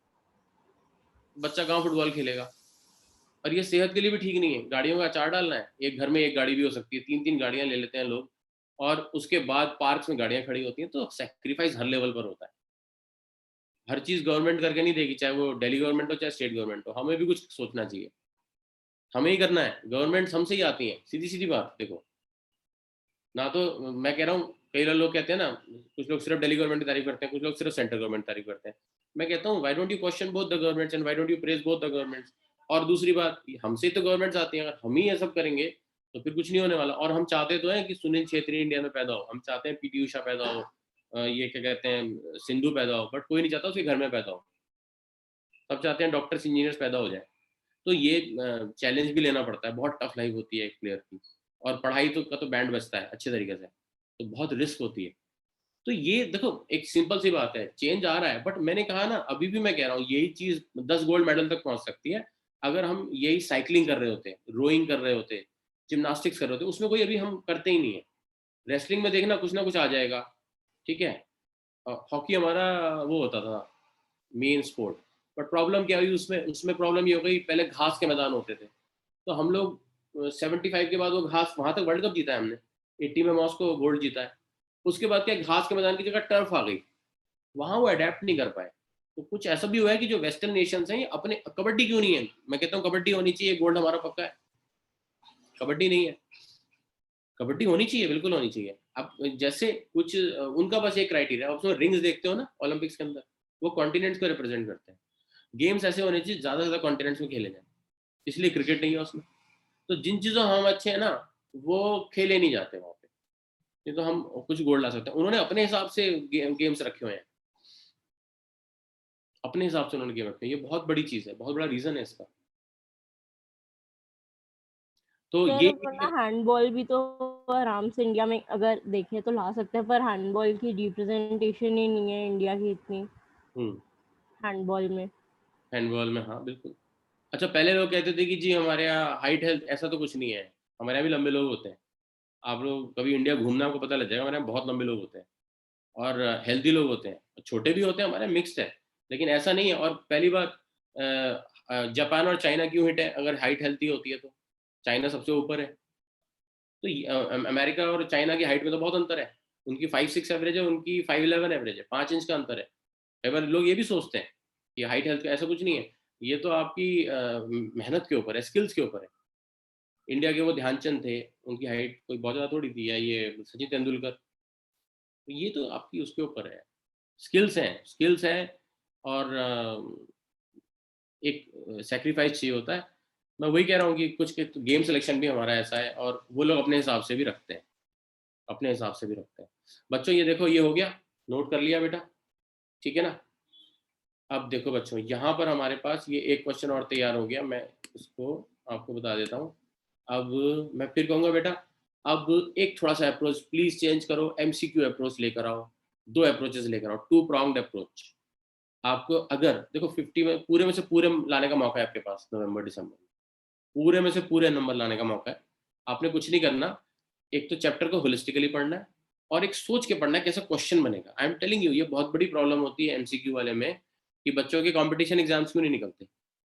बच्चा कहाँ फुटबॉल खेलेगा। और ये सेहत के लिए भी ठीक नहीं है, गाड़ियों का अचार डालना है, एक घर में एक गाड़ी भी हो सकती है, 3-3 गाड़ियां ले लेते हैं लोग, और उसके बाद पार्क्स में गाड़ियां खड़ी होती हैं, तो सेक्रीफाइस हर लेवल पर होता है। हर चीज गवर्नमेंट करके नहीं देगी, चाहे वो दिल्ली गवर्नमेंट हो चाहे स्टेट गवर्नमेंट हो, हमें भी कुछ सोचना चाहिए, हमें ही करना है, गवर्नमेंट हमसे ही आती है, सीधी सीधी बात देखो ना। तो मैं कह रहा हूँ, कई लोग कहते हैं ना, कुछ लोग सिर्फ दिल्ली गवर्नमेंट की तारीफ करते हैं, कुछ लोग सिर्फ सेंट्रल गवर्नमेंट तारीफ करते हैं। मैं कहता हूँ, why don't you question both the governments and why don't you praise both the governments. और दूसरी बात, हमसे ही तो गवर्नमेंट्स आती हैं, अगर हम ही ये सब करेंगे तो फिर कुछ नहीं होने वाला। और हम चाहते तो हैं कि सुनील छेत्री इंडिया में पैदा हो, हम चाहते हैं पीटी उषा पैदा हो, ये क्या कहते हैं सिंधु पैदा हो, बट कोई नहीं चाहता उसके घर में पैदा हो। सब चाहते हैं डॉक्टर्स इंजीनियर्स पैदा हो जाए। तो ये चैलेंज भी लेना पड़ता है, बहुत टफ लाइफ होती है एक प्लेयर की, और पढ़ाई तो का तो बैंड बजता है अच्छे तरीके से, तो बहुत रिस्क होती है। तो ये देखो, एक सिंपल सी बात है, चेंज आ रहा है, बट मैंने कहा ना, अभी भी मैं कह रहा हूँ, यही चीज 10 गोल्ड मेडल तक पहुंच सकती है, अगर हम यही साइकिलिंग कर रहे होते, रोइंग कर रहे होते, जिम्नास्टिक्स कर रहे होते, उसमें कोई अभी हम करते ही नहीं है। रेसलिंग में देखना कुछ ना कुछ आ जाएगा, ठीक है। हॉकी हमारा वो होता था मेन स्पोर्ट, बट प्रॉब्लम क्या हुई उसमें, प्रॉब्लम ये हो गई, पहले घास के मैदान होते थे, तो हम लोग 75 के बाद वो घास, वहां तक वर्ल्ड कप जीता है हमने, 80 में मॉस्को गोल्ड जीता है, उसके बाद क्या, घास के मैदान की जगह टर्फ आ गई, वहां वो अडेप्ट नहीं कर पाए। तो कुछ ऐसा भी हुआ है कि जो वेस्टर्न नेशंस हैं, ये अपने, कबड्डी क्यों नहीं है, मैं कहता हूँ कबड्डी होनी चाहिए, गोल्ड हमारा पक्का है, कबड्डी नहीं है, कबड्डी होनी चाहिए, बिल्कुल होनी चाहिए। अब जैसे कुछ उनका बस एक क्राइटेरिया, आप उसमें रिंग्स देखते हो ना ओलंपिक्स के अंदर, वो कॉन्टिनेंट्स को रिप्रेजेंट करते हैं, गेम्स ऐसे होने चाहिए ज्यादा से ज्यादा कॉन्टिनेंट्स में खेले जाए, इसलिए क्रिकेट नहीं है उसमें। तो जिन चीजों हम अच्छे हैं ना, वो खेले नहीं जाते वहां पे, नहीं तो हम कुछ गोल्ड ला सकते हैं। उन्होंने अपने हिसाब से गेम्स रखे हुए हैं, अपने हिसाब से उन्होंने गेम रखे हैं, ये बहुत बड़ी चीज है, बहुत बड़ा रीजन है इसका। तो सर ये वरना हैंडबॉल भी तो आराम से इंडिया में अगर देखें तो ला सकते हैं, पर हैंडबॉल की रिप्रेजेंटेशन ही नहीं है इंडिया की इतनी हैंडबॉल में। हैंडबॉल में हाँ बिल्कुल। अच्छा, पहले लोग कहते थे कि जी हमारे यहाँ हाइट हेल्थ, ऐसा तो कुछ नहीं है, हमारे यहाँ भी लंबे लोग होते हैं। आप लोग कभी इंडिया घूमना, आपको पता लग जाएगा, हमारे यहाँ बहुत लंबे लोग होते हैं, और हेल्दी लोग होते हैं, छोटे भी होते हैं, हमारे मिक्स्ड है, लेकिन ऐसा नहीं है। और पहली बात, जापान और चाइना क्यों हिट है, अगर हाइट हेल्थी होती है तो चाइना सबसे ऊपर है। तो अमेरिका और चाइना की हाइट में तो बहुत अंतर है, उनकी 5'6" एवरेज है, उनकी 5'11" एवरेज है, 5 इंच का अंतर है। कई बार लोग ये भी सोचते हैं कि हाइट हेल्थ, ऐसा कुछ नहीं है, ये तो आपकी मेहनत के ऊपर है, स्किल्स के ऊपर है। इंडिया के वो ध्यानचंद थे, उनकी हाइट कोई बहुत ज़्यादा थोड़ी थी, या ये सचिन तेंदुलकर, तो ये तो आपकी उसके ऊपर है, स्किल्स हैं, स्किल्स हैं, और एक सेक्रीफाइस चाहिए होता है। मैं वही कह रहा हूँ कि कुछ गेम सिलेक्शन भी हमारा ऐसा है, और वो लोग अपने हिसाब से भी रखते हैं, अपने हिसाब से भी रखते हैं। बच्चों ये देखो, ये हो गया, नोट कर लिया बेटा, ठीक है ना। अब देखो बच्चों, यहाँ पर हमारे पास ये एक क्वेश्चन और तैयार हो गया, मैं इसको आपको बता देता हूँ। अब मैं फिर कहूँगा बेटा, अब एक थोड़ा सा अप्रोच प्लीज चेंज करो, एमसीक्यू अप्रोच लेकर आओ, 2 अप्रोचेस लेकर आओ, 2 pronged अप्रोच। आपको अगर देखो 50 में पूरे में से पूरे लाने का मौका है आपके पास, नवंबर दिसंबर में पूरे में से पूरे नंबर लाने का मौका है। आपने कुछ नहीं करना, एक तो चैप्टर को होलिस्टिकली पढ़ना है और एक सोच के पढ़ना है कैसा क्वेश्चन बनेगा। आई एम टेलिंग यू, ये बहुत बड़ी प्रॉब्लम होती है एमसीक्यू वाले में कि बच्चों के कंपटीशन एग्जाम्स क्यों नहीं निकलते।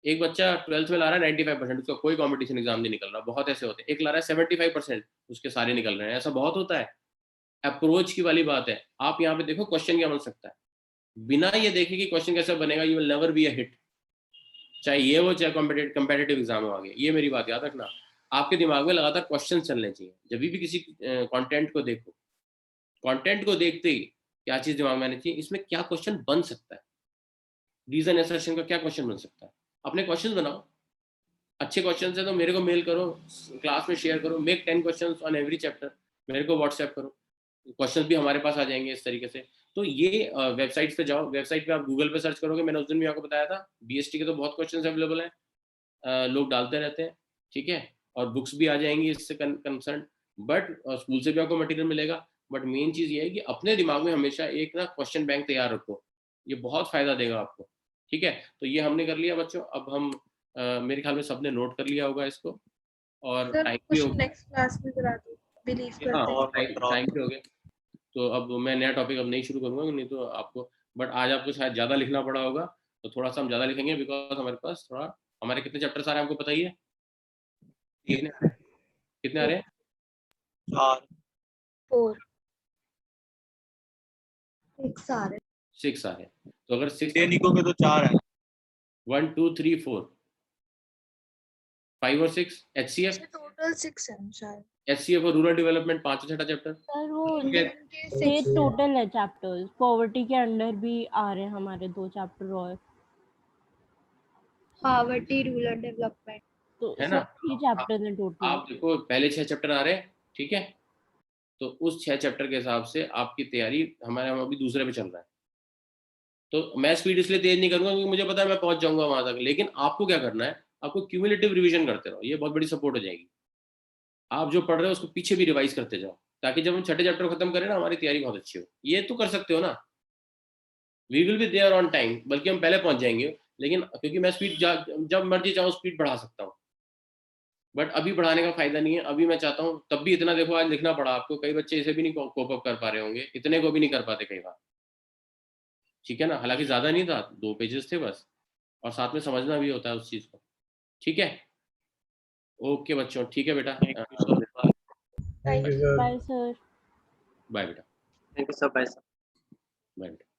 एक बच्चा 12th में ला रहा है 95%, उसका कोई कंपटीशन एग्जाम नहीं निकल रहा, बहुत ऐसे होते हैं। एक ला रहा है 75%, उसके सारे निकल रहे हैं, ऐसा बहुत होता है। अप्रोच की वाली बात है। आप यहाँ पे देखो क्वेश्चन क्या बन सकता है, बिना ये देखे कि क्वेश्चन कैसे बनेगा, you will never be a hit, चाहे ये हो चाहे कॉम्पिटेटिव एग्जाम हो आगे। ये मेरी बात याद रखना, आपके दिमाग में लगातार क्वेश्चन चलने चाहिए। जब भी किसी कंटेंट को देखो, कंटेंट को देखते ही क्या चीज दिमाग में आनी चाहिए, इसमें क्या क्वेश्चन बन सकता है, रीजन एसर्शन का क्या क्वेश्चन बन सकता है। अपने क्वेश्चन बनाओ, अच्छे क्वेश्चन है तो मेरे को मेल करो, क्लास में शेयर करो, make 10 question on every chapter, मेरे को व्हाट्सएप करो, क्वेश्चन भी हमारे पास आ जाएंगे इस तरीके से। तो ये वेबसाइट पे जाओ, वेबसाइट पे आप गूगल पे सर्च करोगे, मैंने उस दिन भी आपको बताया था, बीएसटी के तो बहुत क्वेश्चन अवेलेबल हैं, लोग डालते रहते हैं, ठीक है, और बुक्स भी आ जाएंगी इससे कंसर्न, बट स्कूल से भी आपको मटेरियल मिलेगा। बट मेन चीज ये है कि अपने दिमाग में हमेशा एक ना क्वेश्चन बैंक तैयार रखो, ये बहुत फायदा देगा आपको, ठीक है। तो ये हमने कर लिया बच्चों, अब हम मेरे ख्याल में सबने नोट कर लिया होगा इसको, और सर टाइम भी कुछ हो गया। नेक्स्ट क्लास में करा दो, बिलीव हाँ, करते हैं। टाइम भी हो गया, तो अब मैं नया टॉपिक अब नहीं शुरू करूंगा, नहीं तो आपको, बट आज आपको शायद ज़्यादा लिखना पड़ा होगा, तो थोड़ा सा हम ज़्यादा लिखेंगे, बिकॉज हमारे पास थोड़ा, हमारे कितने चैप्टर्स आ रहे हैं आपको पता ही है, कितने कितने आ रहे हैं? 4 6 आ रहे 6 आ रहे हैं। तो अगर 6 निको के तो 4 है। 1 2 3 4 5 और 6 एचसीएफ, टोटल 6 है शायद। एचसीएफ और रूरल डेवलपमेंट 5 छठा चैप्टर। सर वो ठीक है, 6 टोटल है चैप्टर्स, पॉवर्टी के अंडर भी आ रहे हैं हमारे 2 चैप्टर और, पॉवर्टी रूरल डेवलपमेंट। तो है सर ना। 3 चैप्टर्स हैं टोटल। आप देखो पहले 6 चैप्टर आ रहे हैं, ठीक है, तो उस 6 चैप्टर के हिसाब से आपकी तैयारी, हमारे हम अभी दूसरे पे चल रहा है, तो मैं स्पीड इसलिए तेज नहीं करूंगा क्योंकि मुझे पता है मैं पहुंच जाऊंगा वहां तक, लेकिन आपको क्या करना है, आपको क्यूमुलेटिव रिवीजन करते रहो, ये बहुत बड़ी सपोर्ट हो जाएगी। आप जो पढ़ रहे हो उसको पीछे भी रिवाइज करते जाओ, ताकि जब हम छठे चैप्टर खत्म करें ना, हमारी तैयारी बहुत अच्छी हो। ये तो कर सकते हो ना, we will be there on time, बल्कि हम पहले पहुंच जाएंगे, लेकिन क्योंकि मैं स्पीड जब मर्जी चाहूँ स्पीड बढ़ा सकता हूँ, बट अभी बढ़ाने का फायदा नहीं है। अभी मैं चाहता हूँ, तब भी इतना देखो आज लिखना पड़ा आपको, कई बच्चे इसे भी नहीं कोप अप कर पा रहे होंगे, इतने को भी नहीं कर पाते कई बार, ठीक है ना। हालांकि ज्यादा नहीं था, 2 पेजेस थे बस, और साथ में समझना भी होता है उस चीज को, ठीक है। ओके बच्चों, ठीक है बेटा, thank you bye sir. Bye बेटा, thank you sir, bye sir. Bye बेटा।